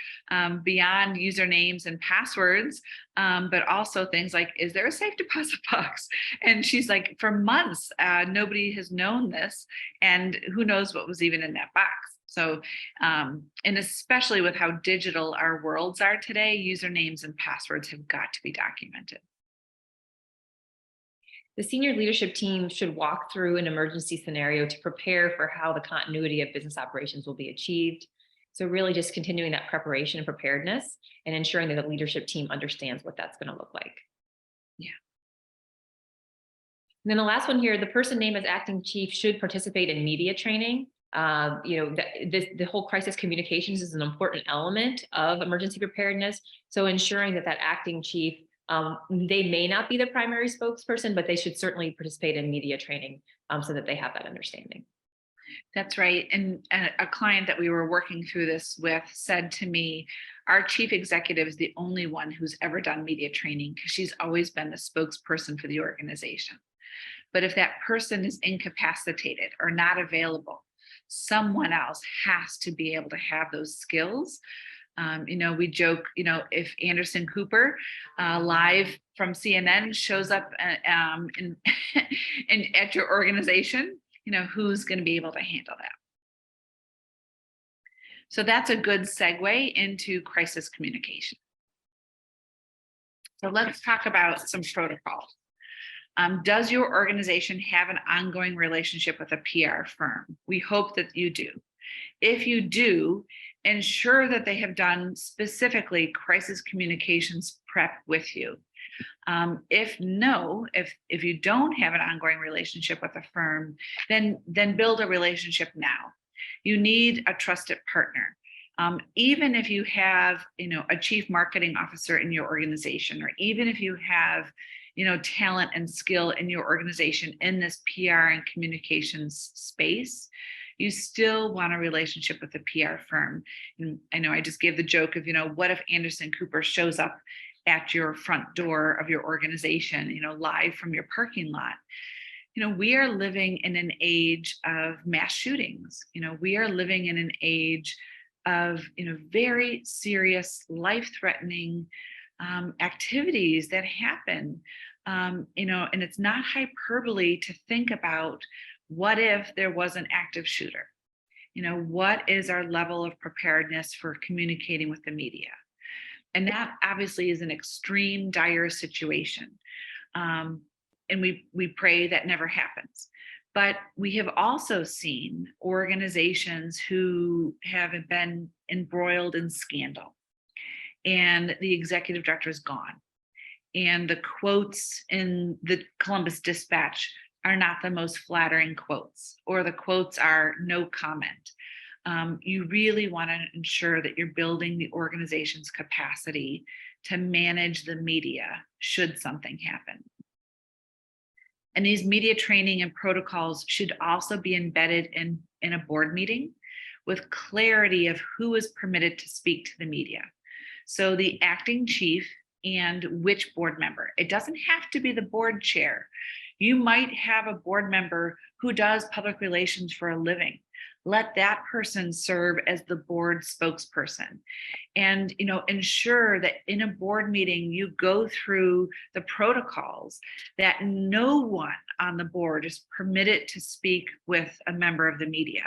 beyond usernames and passwords, but also things like, is there a safe deposit box? And she's like, for months, nobody has known this, and who knows what was even in that box. So, and especially with how digital our worlds are today, usernames and passwords have got to be documented. The senior leadership team should walk through an emergency scenario to prepare for how the continuity of business operations will be achieved. So really just continuing that preparation and preparedness and ensuring that the leadership team understands what that's going to look like. Yeah. And then the last one here, the person named as acting chief should participate in media training. The whole crisis communications is an important element of emergency preparedness. So ensuring that acting chief, they may not be the primary spokesperson, but they should certainly participate in media training so that they have that understanding. That's right. And a client that we were working through this with said to me, our chief executive is the only one who's ever done media training because she's always been the spokesperson for the organization. But if that person is incapacitated or not available, someone else has to be able to have those skills. We joke, if Anderson Cooper live from CNN shows up in at your organization, who's going to be able to handle that? So that's a good segue into crisis communication. So let's talk about some protocols. Does your organization have an ongoing relationship with a PR firm? We hope that you do. If you do, ensure that they have done specifically crisis communications prep with you. If you don't have an ongoing relationship with a firm, then build a relationship now. You need a trusted partner. Even if you have, a chief marketing officer in your organization, or even if you have, talent and skill in your organization in this PR and communications space, you still want a relationship with a PR firm. And I know I just gave the joke of, what if Anderson Cooper shows up at your front door of your organization, live from your parking lot? We are living in an age of mass shootings. We are living in an age of, very serious, life-threatening activities that happen. And it's not hyperbole to think about, what if there was an active shooter? What is our level of preparedness for communicating with the media? And that obviously is an extreme, dire situation. And we pray that never happens. But we have also seen organizations who have been embroiled in scandal, and the executive director is gone. And the quotes in the Columbus Dispatch are not the most flattering quotes, or the quotes are no comment. You really want to ensure that you're building the organization's capacity to manage the media should something happen. And these media training and protocols should also be embedded in a board meeting with clarity of who is permitted to speak to the media. So the acting chief and which board member. It doesn't have to be the board chair. You might have a board member who does public relations for a living. Let that person serve as the board spokesperson. And ensure that in a board meeting, you go through the protocols, that no one on the board is permitted to speak with a member of the media.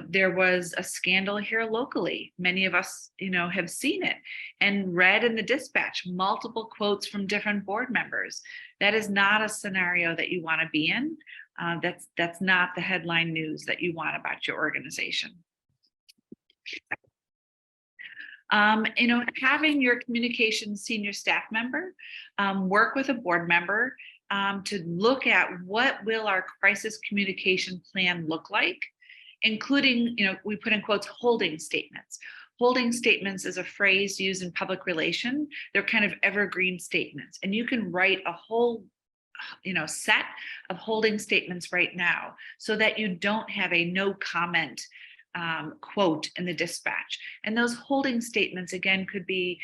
There was a scandal here locally. Many of us, have seen it and read in the Dispatch multiple quotes from different board members. That is not a scenario that you want to be in. That's not the headline news that you want about your organization. Having your communications senior staff member work with a board member to look at what will our crisis communication plan look like, including, we put in quotes, holding statements. Holding statements is a phrase used in public relation. They're kind of evergreen statements, and you can write a whole set of holding statements right now, so that you don't have a no comment quote in the Dispatch. And those holding statements, again, could be,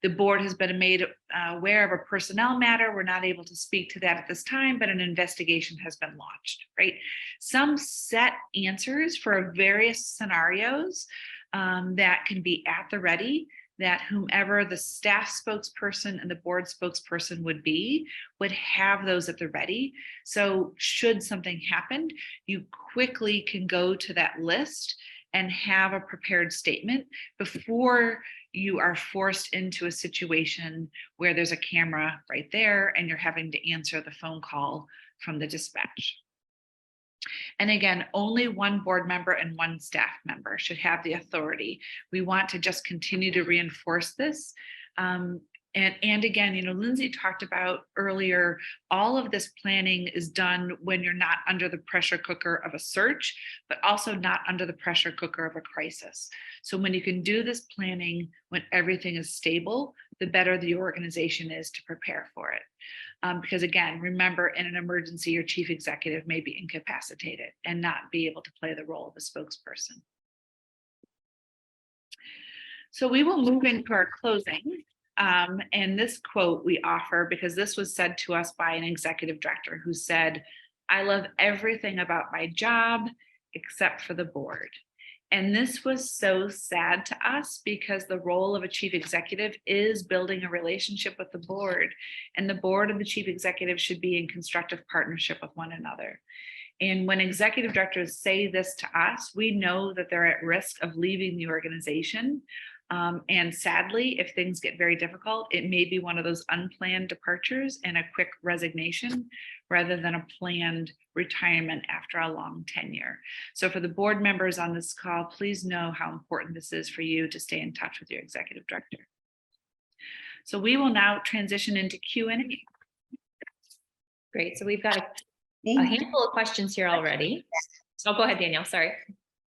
the board has been made aware of a personnel matter. We're not able to speak to that at this time, but an investigation has been launched, right? Some set answers for various scenarios that can be at the ready, that whomever the staff spokesperson and the board spokesperson would have those at the ready. So should something happen, you quickly can go to that list and have a prepared statement before you are forced into a situation where there's a camera right there and you're having to answer the phone call from the Dispatch. And again, only one board member and one staff member should have the authority. We want to just continue to reinforce this. And again, Lindsey talked about earlier, all of this planning is done when you're not under the pressure cooker of a search, but also not under the pressure cooker of a crisis. So when you can do this planning, when everything is stable, the better the organization is to prepare for it. Because again, remember, in an emergency, your chief executive may be incapacitated and not be able to play the role of a spokesperson. So we will move into our closing. And this quote we offer because this was said to us by an executive director who said, "I love everything about my job except for the board. And this was so sad to us because the role of a chief executive is building a relationship with the board, and the board and the chief executive should be in constructive partnership with one another. And when executive directors say this to us, we know that they're at risk of leaving the organization. And sadly, if things get very difficult, it may be one of those unplanned departures and a quick resignation rather than a planned retirement after a long tenure. So for the board members on this call, please know how important this is for you to stay in touch with your executive director. So we will now transition into Q&A. Great. So we've got a handful of questions here already. Oh, go ahead, Danielle. Sorry.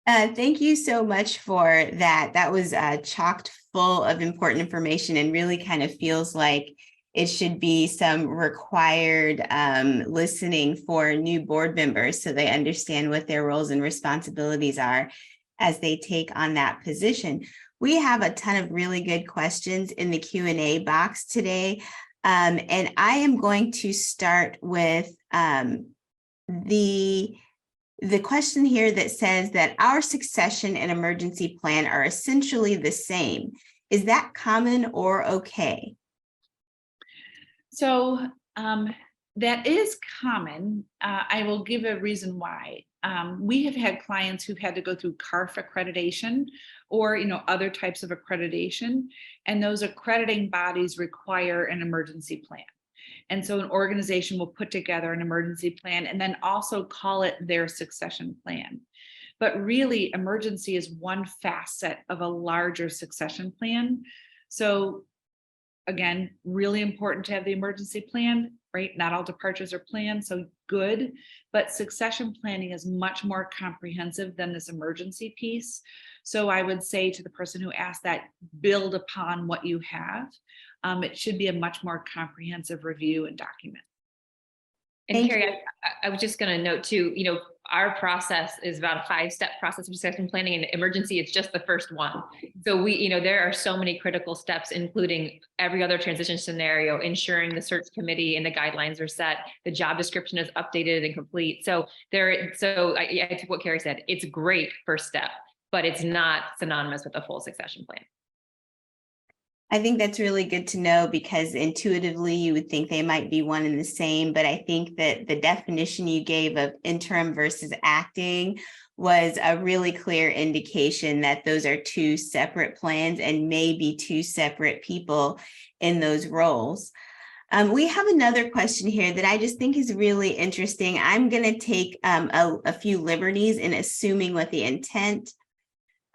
Thank you so much for that. That was chocked full of important information and really kind of feels like it should be some required listening for new board members so they understand what their roles and responsibilities are as they take on that position. We have a ton of really good questions in the Q&A box today. And I am going to start with the question here that says that our succession and emergency plan are essentially the same. Is that common or okay? So that is common. I will give a reason why. We have had clients who've had to go through CARF accreditation or other types of accreditation, and those accrediting bodies require an emergency plan. And so an organization will put together an emergency plan and then also call it their succession plan. But really, emergency is one facet of a larger succession plan. So again, really important to have the emergency plan, right? Not all departures are planned, so good. But succession planning is much more comprehensive than this emergency piece. So I would say to the person who asked that, build upon what you have. It should be a much more comprehensive review and document. And Kerri, I was just going to note too, our process is about a 5-step process of succession planning, and emergency, it's just the first one. So there are so many critical steps, including every other transition scenario, ensuring the search committee and the guidelines are set, the job description is updated and complete. So I took what Kerri said, it's a great first step, but it's not synonymous with a full succession plan. I think that's really good to know because intuitively you would think they might be one and the same, but I think that the definition you gave of interim versus acting was a really clear indication that those are two separate plans and maybe two separate people in those roles. We have another question here that I just think is really interesting. I'm going to take a few liberties in assuming what the intent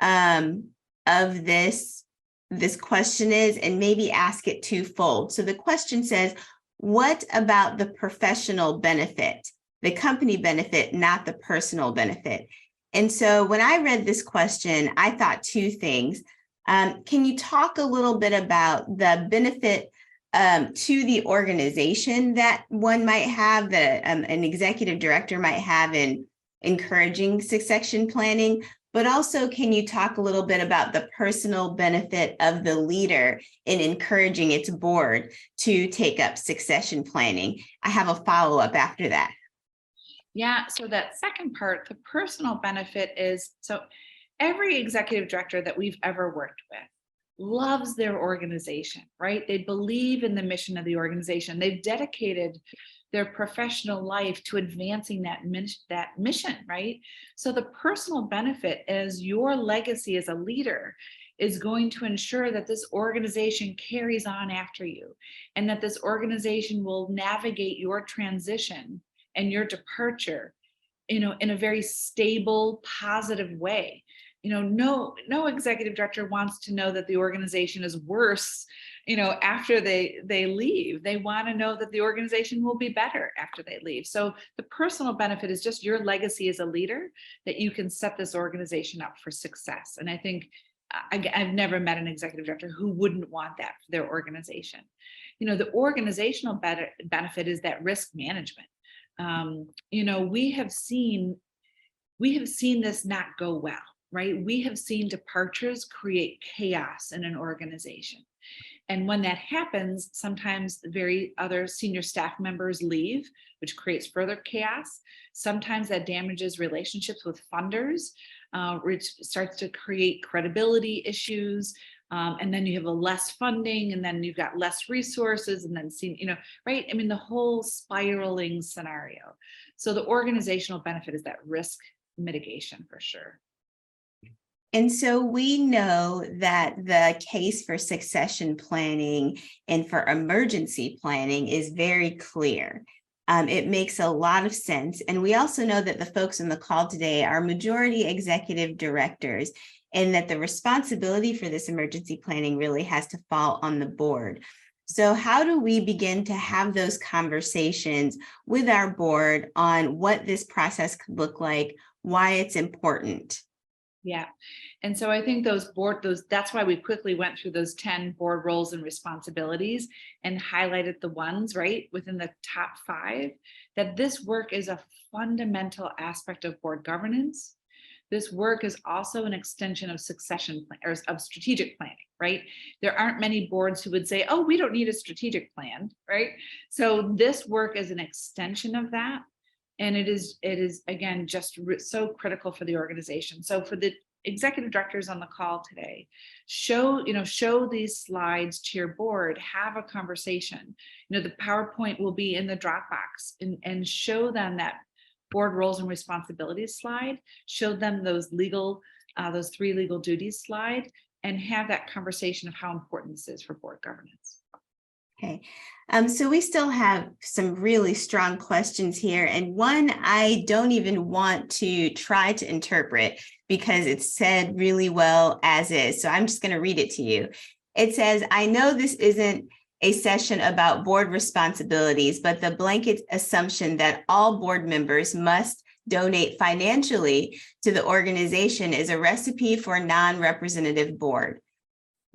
of this question is and maybe ask it twofold. So the question says, what about the professional benefit, the company benefit, not the personal benefit? And so when I read this question, I thought two things. Can you talk a little bit about the benefit to the organization that one might have, that an executive director might have in encouraging succession planning? But also, can you talk a little bit about the personal benefit of the leader in encouraging its board to take up succession planning? I have a follow-up after that. Yeah, so that second part, the personal benefit is, so every executive director that we've ever worked with loves their organization, right? They believe in the mission of the organization. They've dedicated their professional life to advancing that mission, right? So the personal benefit as your legacy as a leader is going to ensure that this organization carries on after you, and that this organization will navigate your transition and your departure, in a very stable, positive way. No executive director wants to know that the organization is worse after they leave. They want to know that the organization will be better after they leave. So the personal benefit is just your legacy as a leader, that you can set this organization up for success. And I think I've never met an executive director who wouldn't want that for their organization. The organizational benefit is that risk management. We have seen this not go well, right? We have seen departures create chaos in an organization. And when that happens, sometimes other senior staff members leave, which creates further chaos. Sometimes that damages relationships with funders, which starts to create credibility issues. And then you have a less funding, and then you've got less resources, and then right? I mean, the whole spiraling scenario. So the organizational benefit is that risk mitigation for sure. And so we know that the case for succession planning and for emergency planning is very clear. It makes a lot of sense. And we also know that the folks on the call today are majority executive directors, and that the responsibility for this emergency planning really has to fall on the board. So how do we begin to have those conversations with our board on what this process could look like, why it's important? Yeah. And so I think that's why we quickly went through those 10 board roles and responsibilities and highlighted the ones right within the top 5, that this work is a fundamental aspect of board governance. This work is also an extension of succession plan or of strategic planning, right? There aren't many boards who would say, oh, we don't need a strategic plan, right? So this work is an extension of that. And it is again, just so critical for the organization. So for the executive directors on the call today, show these slides to your board, have a conversation. The PowerPoint will be in the Dropbox, and show them that board roles and responsibilities slide, show them those 3 legal duties slide, and have that conversation of how important this is for board governance. Okay, so we still have some really strong questions here, and one I don't even want to try to interpret because it's said really well as is. So I'm just going to read it to you. It says, I know this isn't a session about board responsibilities, but the blanket assumption that all board members must donate financially to the organization is a recipe for a non-representative board.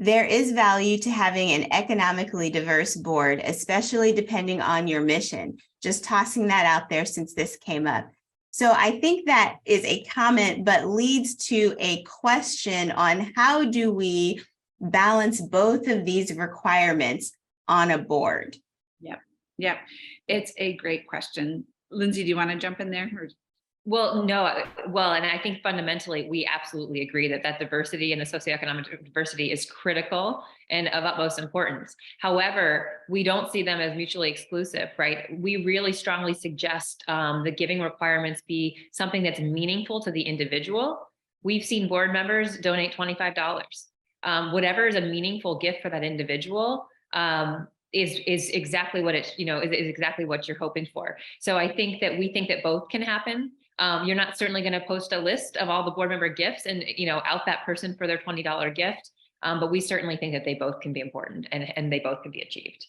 There is value to having an economically diverse board, especially depending on your mission. Just tossing that out there since this came up. So I think that is a comment, but leads to a question on how do we balance both of these requirements on a board? Yeah, it's a great question. Lindsey, do you want to jump in there? Well, no, and I think fundamentally we absolutely agree that diversity and the socioeconomic diversity is critical and of utmost importance. However, we don't see them as mutually exclusive, right? We really strongly suggest the giving requirements be something that's meaningful to the individual. We've seen board members donate $25. Whatever is a meaningful gift for that individual is exactly what is exactly what you're hoping for. So I think that we think that both can happen. You're not certainly going to post a list of all the board member gifts and out that person for their $20 gift, but we certainly think that they both can be important and they both can be achieved.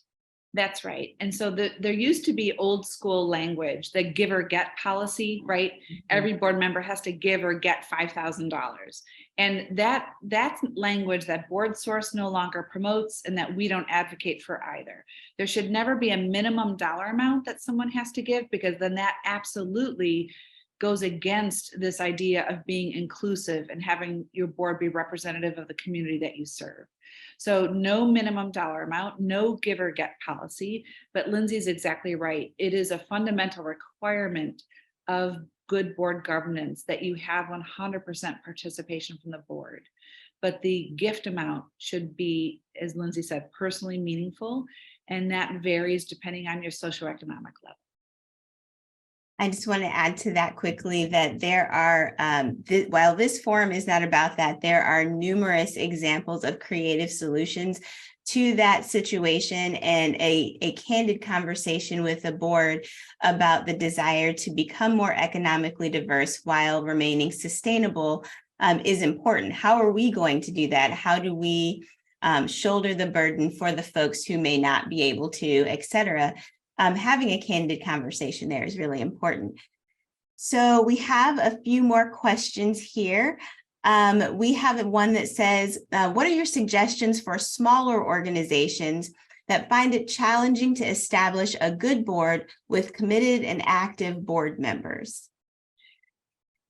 That's right. And so there used to be old school language, the give or get policy, right? Mm-hmm. Every board member has to give or get $5,000. And that's language that Board Source no longer promotes and that we don't advocate for either. There should never be a minimum dollar amount that someone has to give, because then that absolutely goes against this idea of being inclusive and having your board be representative of the community that you serve. So no minimum dollar amount, no give or get policy, but Lindsey's exactly right. It is a fundamental requirement of good board governance that you have 100% participation from the board. But the gift amount should be, as Lindsey said, personally meaningful, and that varies depending on your socioeconomic level. I just want to add to that quickly that there are, while this forum is not about that, there are numerous examples of creative solutions to that situation, and a candid conversation with the board about the desire to become more economically diverse while remaining sustainable is important. How are we going to do that? How do we shoulder the burden for the folks who may not be able to, et cetera? Having a candid conversation there is really important. So we have a few more questions here. We have one that says, what are your suggestions for smaller organizations that find it challenging to establish a good board with committed and active board members?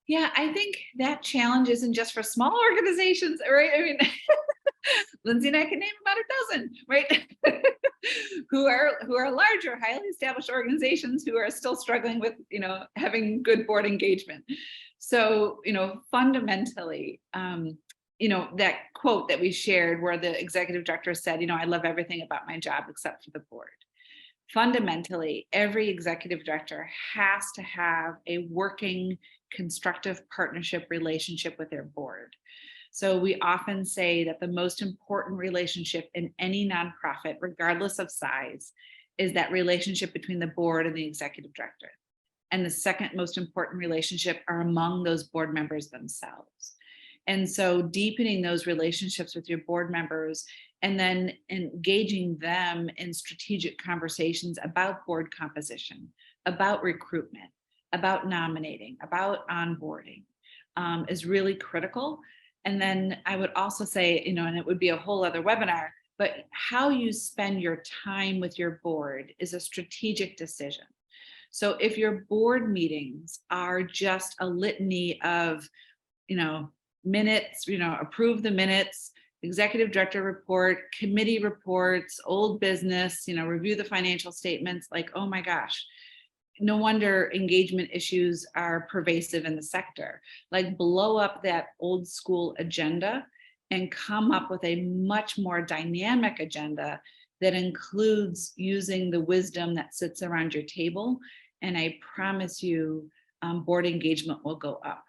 Yeah, I think that challenge isn't just for small organizations, right? I mean, Lindsey and I can name about a dozen, right? who are larger, highly established organizations who are still struggling with, having good board engagement. So, fundamentally, that quote that we shared where the executive director said, I love everything about my job except for the board. Fundamentally, every executive director has to have a working, constructive partnership relationship with their board. So we often say that the most important relationship in any nonprofit, regardless of size, is that relationship between the board and the executive director. And the second most important relationship are among those board members themselves. And so deepening those relationships with your board members and then engaging them in strategic conversations about board composition, about recruitment, about nominating, about onboarding is really critical. And then I would also say, and it would be a whole other webinar, but how you spend your time with your board is a strategic decision. So if your board meetings are just a litany of, minutes, approve the minutes, executive director report, committee reports, old business, review the financial statements, like, oh my gosh, no wonder engagement issues are pervasive in the sector. Like, blow up that old school agenda and come up with a much more dynamic agenda that includes using the wisdom that sits around your table. And I promise you, board engagement will go up.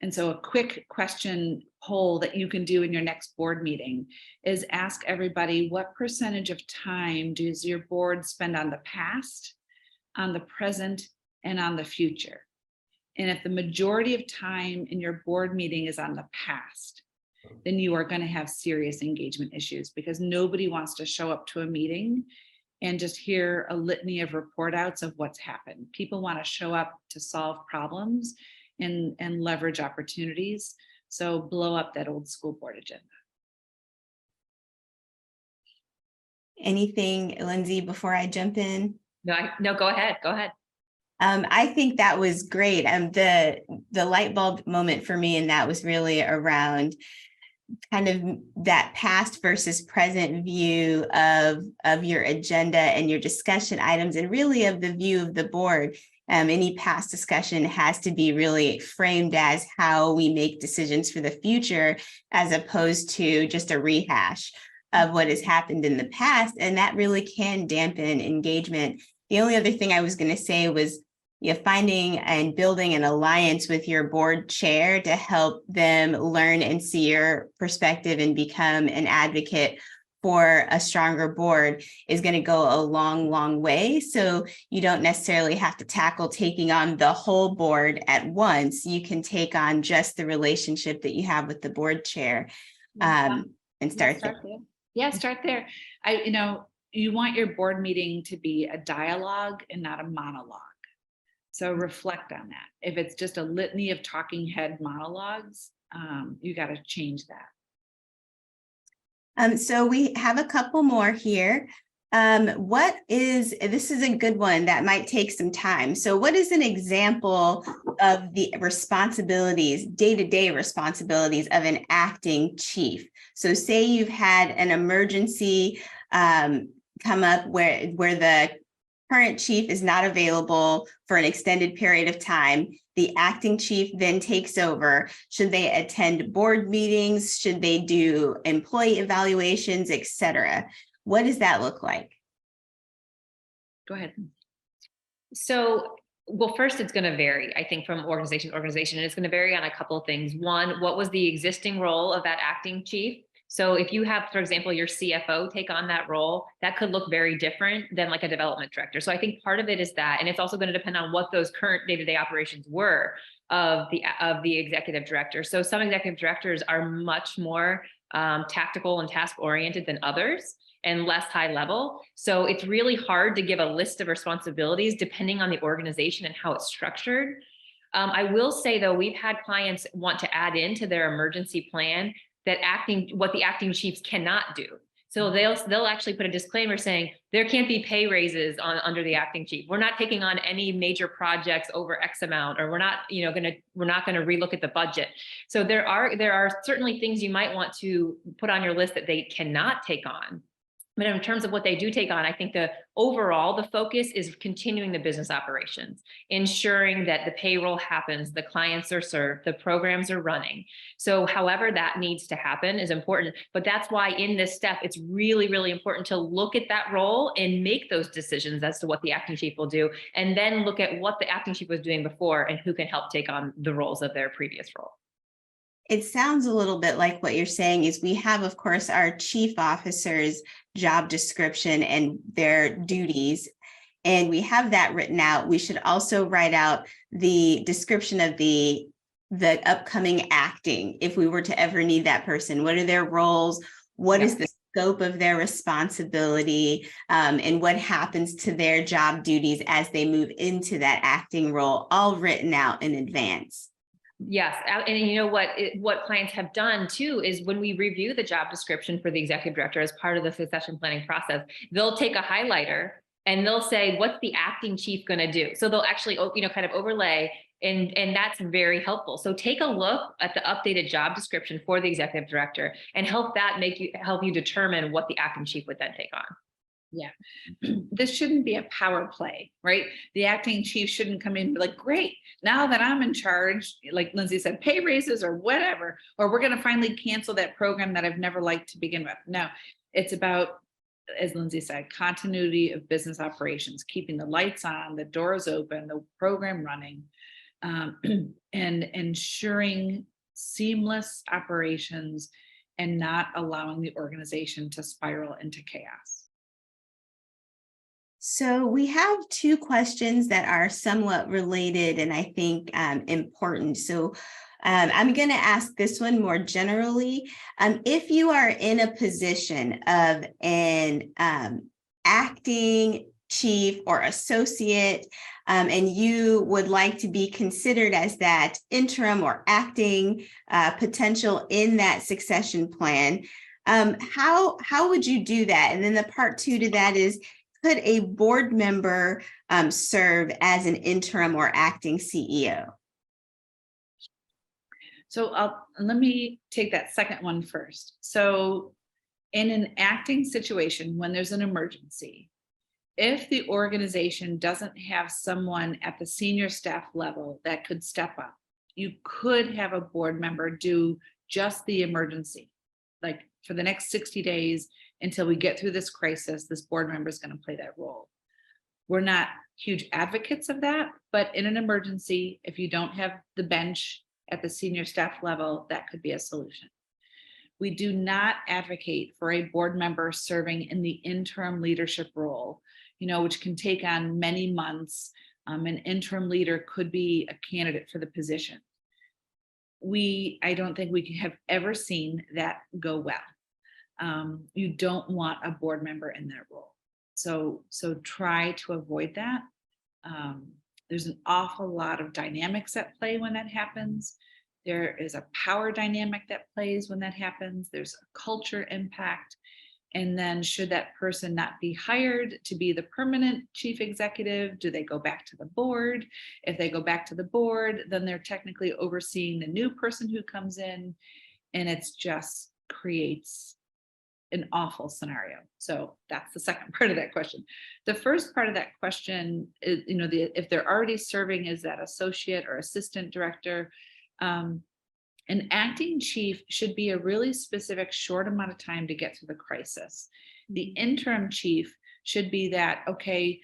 And so a quick question poll that you can do in your next board meeting is ask everybody, what percentage of time does your board spend on the past, on the present, and on the future? And if the majority of time in your board meeting is on the past, then you are going to have serious engagement issues, because nobody wants to show up to a meeting and just hear a litany of report outs of what's happened. People want to show up to solve problems and leverage opportunities. So blow up that old school board agenda. Anything, Lindsey, before I jump in? No, go ahead. I think that was great. The light bulb moment for me, and that was really around kind of that past versus present view of your agenda and your discussion items, and really of the view of the board. Any past discussion has to be really framed as how we make decisions for the future, as opposed to just a rehash of what has happened in the past. And that really can dampen engagement. The only other thing I was going to say was, finding and building an alliance with your board chair to help them learn and see your perspective and become an advocate for a stronger board is going to go a long, long way. So you don't necessarily have to tackle taking on the whole board at once. You can take on just the relationship that you have with the board chair and start there. Yeah, start there. You want your board meeting to be a dialogue and not a monologue. So reflect on that. If it's just a litany of talking head monologues, you got to change that. So we have a couple more here. This is a good one that might take some time. So what is an example of the responsibilities, day-to-day responsibilities of an acting chief? So say you've had an emergency come up where the current chief is not available for an extended period of time. The acting chief then takes over. Should they attend board meetings? Should they do employee evaluations, etc.? What does that look like? Go ahead. So, well, first, it's going to vary, I think, from organization to organization, and it's going to vary on a couple of things. One, what was the existing role of that acting chief? So if you have, for example, your CFO take on that role, that could look very different than like a development director. So I think part of it is that, and it's also going to depend on what those current day-to-day operations were of the executive director. So some executive directors are much more tactical and task oriented than others, and less high level. So it's really hard to give a list of responsibilities depending on the organization and how it's structured. I will say, though, we've had clients want to add into their emergency plan that what the acting chiefs cannot do. So they'll actually put a disclaimer saying there can't be pay raises under the acting chief. We're not taking on any major projects over X amount, or we're not gonna relook at the budget. So there are certainly things you might want to put on your list that they cannot take on. But in terms of what they do take on, I think the focus is continuing the business operations, ensuring that the payroll happens, the clients are served, the programs are running. So however that needs to happen is important. But that's why in this step, it's really, really important to look at that role and make those decisions as to what the acting chief will do, and then look at what the acting chief was doing before and who can help take on the roles of their previous role. It sounds a little bit like what you're saying is we have, of course, our chief officer's job description and their duties, and we have that written out. We should also write out the description of the upcoming acting, if we were to ever need that person. What are their roles? What is the scope of their responsibility, and what happens to their job duties as they move into that acting role, all written out in advance. Yes, and you know what clients have done too is when we review the job description for the executive director as part of the succession planning process, they'll take a highlighter and they'll say, what's the acting chief going to do? So they'll actually, kind of overlay, and that's very helpful. So take a look at the updated job description for the executive director and help you determine what the acting chief would then take on. Yeah, this shouldn't be a power play, right? The acting chief shouldn't come in and be like, great, now that I'm in charge, like Lindsey said, pay raises or whatever, or we're going to finally cancel that program that I've never liked to begin with. No, it's about, as Lindsey said, continuity of business operations, keeping the lights on, the doors open, the program running, and ensuring seamless operations and not allowing the organization to spiral into chaos. So we have two questions that are somewhat related and I think important. So I'm going to ask this one more generally. If you are in a position of an acting chief or associate, and you would like to be considered as that interim or acting potential in that succession plan, how would you do that? And then the part two to that is, could a board member serve as an interim or acting CEO? So let me take that second one first. So in an acting situation, when there's an emergency, if the organization doesn't have someone at the senior staff level that could step up, you could have a board member do just the emergency, like for the next 60 days, until we get through this crisis, this board member is going to play that role. We're not huge advocates of that, but in an emergency, if you don't have the bench at the senior staff level, that could be a solution. We do not advocate for a board member serving in the interim leadership role, which can take on many months. An interim leader could be a candidate for the position. I don't think we have ever seen that go well. You don't want a board member in that role. So try to avoid that. There's an awful lot of dynamics at play when that happens. There is a power dynamic that plays when that happens. There's a culture impact. And then should that person not be hired to be the permanent chief executive, do they go back to the board? If they go back to the board, then they're technically overseeing the new person who comes in, and it's just creates an awful scenario. So that's the second part of that question. The first part of that question is, if they're already serving as that associate or assistant director, an acting chief should be a really specific short amount of time to get through the crisis. The interim chief should be that, okay,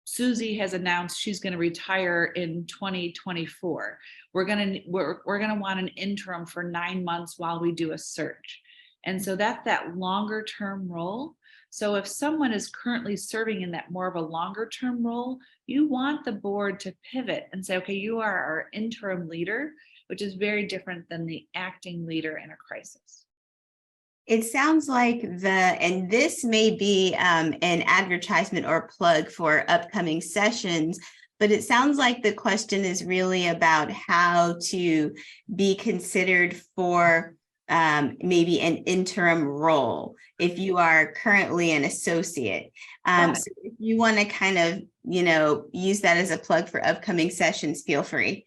Susie has announced she's going to retire in 2024. We're going to want an interim for 9 months while we do a search. And so that's that longer term role. So if someone is currently serving in that more of a longer term role, you want the board to pivot and say, okay, you are our interim leader, which is very different than the acting leader in a crisis. It sounds like and this may be an advertisement or plug for upcoming sessions, but it sounds like the question is really about how to be considered for maybe an interim role if you are currently an associate. So if you want to kind of, use that as a plug for upcoming sessions, feel free.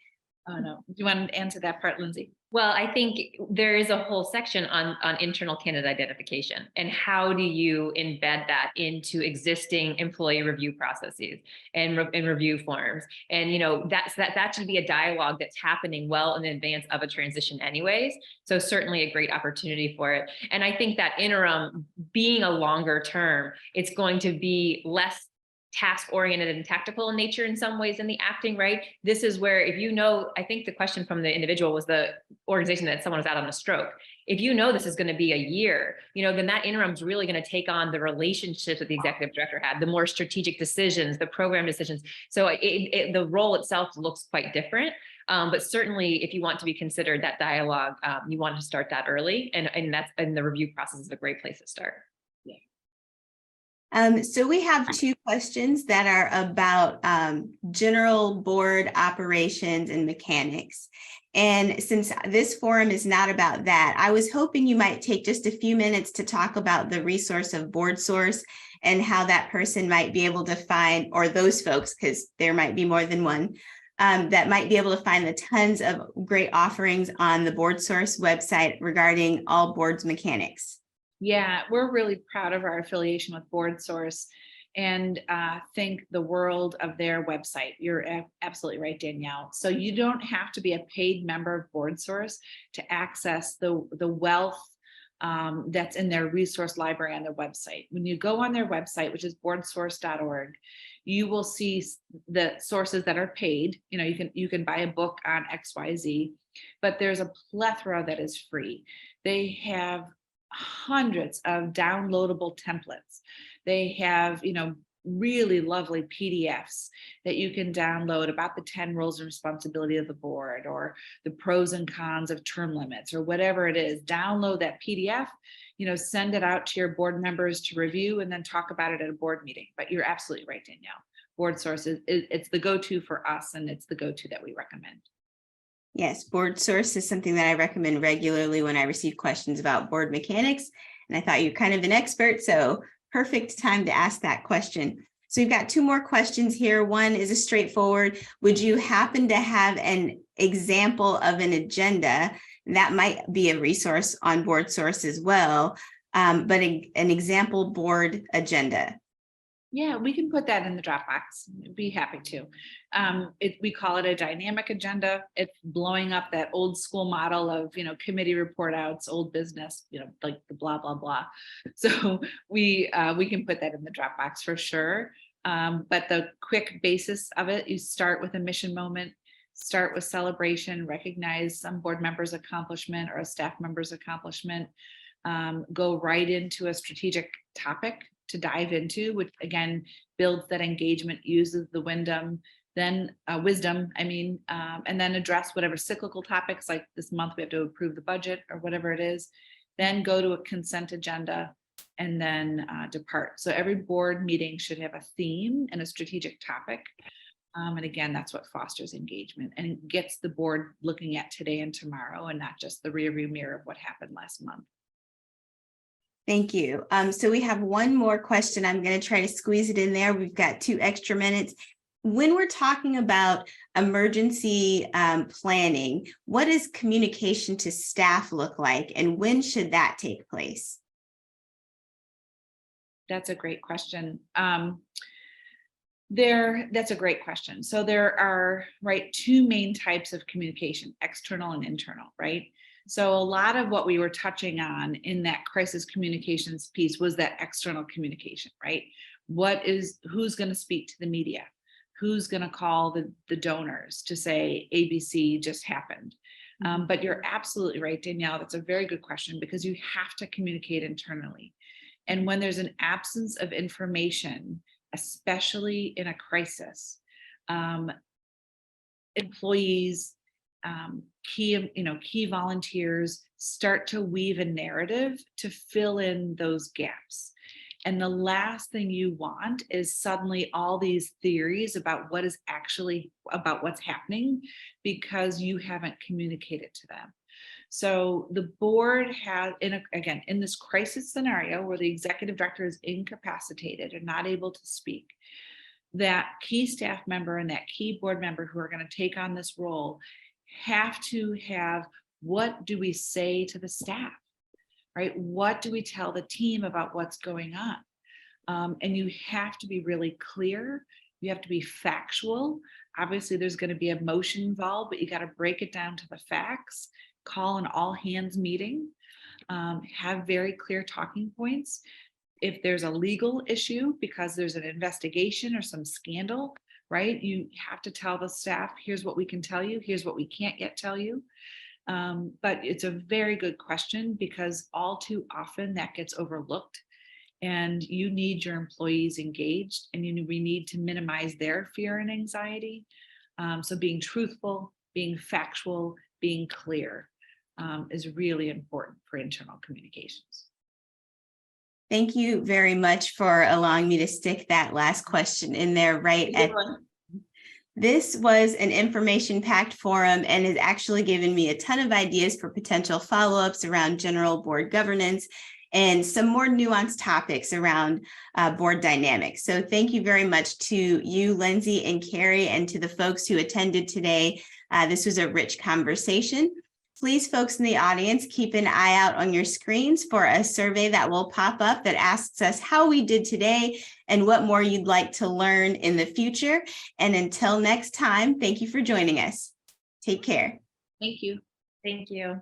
Oh, no. Do you want to answer that part, Lindsey? Well, I think there is a whole section on internal candidate identification and how do you embed that into existing employee review processes and review forms. And, that should be a dialogue that's happening well in advance of a transition anyways. So certainly a great opportunity for it. And I think that interim being a longer term, it's going to be less task-oriented and tactical in nature in some ways in the acting, right? This is where, I think the question from the individual was the organization that someone was out on a stroke. If this is going to be a year, then that interim is really going to take on the relationships that the executive director had, the more strategic decisions, the program decisions. So the role itself looks quite different. But certainly if you want to be considered that dialogue, you want to start that early. And the review process is a great place to start. So we have two questions that are about general board operations and mechanics. And since this forum is not about that, I was hoping you might take just a few minutes to talk about the resource of BoardSource and how that person might be able to find, or those folks, because there might be more than one, that might be able to find the tons of great offerings on the BoardSource website regarding all boards mechanics. Yeah, we're really proud of our affiliation with BoardSource and think the world of their website. You're absolutely right, Danielle. So you don't have to be a paid member of BoardSource to access the wealth that's in their resource library on their website. When you go on their website, which is boardsource.org, you will see the sources that are paid. You can buy a book on XYZ, but there's a plethora that is free. They have hundreds of downloadable templates. They have, really lovely PDFs that you can download about the 10 roles and responsibility of the board or the pros and cons of term limits or whatever it is. Download that PDF, send it out to your board members to review and then talk about it at a board meeting. But you're absolutely right, Danielle. BoardSource it's the go-to for us, and it's the go-to that we recommend. Yes, BoardSource is something that I recommend regularly when I receive questions about board mechanics. And I thought you're kind of an expert, so perfect time to ask that question. So we've got two more questions here. One is a straightforward. Would you happen to have an example of an agenda? That might be a resource on BoardSource as well, but an example board agenda. Yeah, we can put that in the Dropbox. Be happy to. We call it a dynamic agenda. It's blowing up that old school model of, committee report outs, old business, like the blah, blah, blah. So we can put that in the Dropbox for sure. But the quick basis of it, you start with a mission moment, start with celebration, recognize some board member's accomplishment or a staff member's accomplishment, go right into a strategic topic to dive into, which again builds that engagement, uses the wisdom, and then address whatever cyclical topics, like this month we have to approve the budget or whatever it is, then go to a consent agenda and then depart. So every board meeting should have a theme and a strategic topic. And again, that's what fosters engagement and gets the board looking at today and tomorrow and not just the rearview mirror of what happened last month. Thank you. So we have one more question. I'm going to try to squeeze it in there. We've got 2 extra minutes. When we're talking about emergency planning, what does communication to staff look like, and when should that take place? That's a great question. That's a great question. So there are, 2 main types of communication, external and internal, right? So a lot of what we were touching on in that crisis communications piece was that external communication, right? Who's going to speak to the media? Who's going to call the donors to say ABC just happened? But you're absolutely right, Danielle. That's a very good question because you have to communicate internally. And when there's an absence of information, especially in a crisis, employees, key volunteers start to weave a narrative to fill in those gaps. And the last thing you want is suddenly all these theories about what's happening because you haven't communicated to them. So the board had, again, in this crisis scenario where the executive director is incapacitated and not able to speak, that key staff member and that key board member who are going to take on this role have to have, what do we say to the staff, right? What do we tell the team about what's going on? And you have to be really clear. You have to be factual. Obviously, there's going to be emotion involved, but you got to break it down to the facts. Call an all hands meeting. Have very clear talking points. If there's a legal issue because there's an investigation or some scandal, right? You have to tell the staff, here's what we can tell you, here's what we can't yet tell you. But it's a very good question because all too often that gets overlooked, and you need your employees engaged, and we need to minimize their fear and anxiety. So being truthful, being factual, being clear is really important for internal communications. Thank you very much for allowing me to stick that last question in there right at. This was an information-packed forum and has actually given me a ton of ideas for potential follow-ups around general board governance and some more nuanced topics around board dynamics. So thank you very much to you, Lindsey and Kerri, and to the folks who attended today. This was a rich conversation. Please, folks in the audience, keep an eye out on your screens for a survey that will pop up that asks us how we did today and what more you'd like to learn in the future. And until next time, thank you for joining us. Take care. Thank you. Thank you.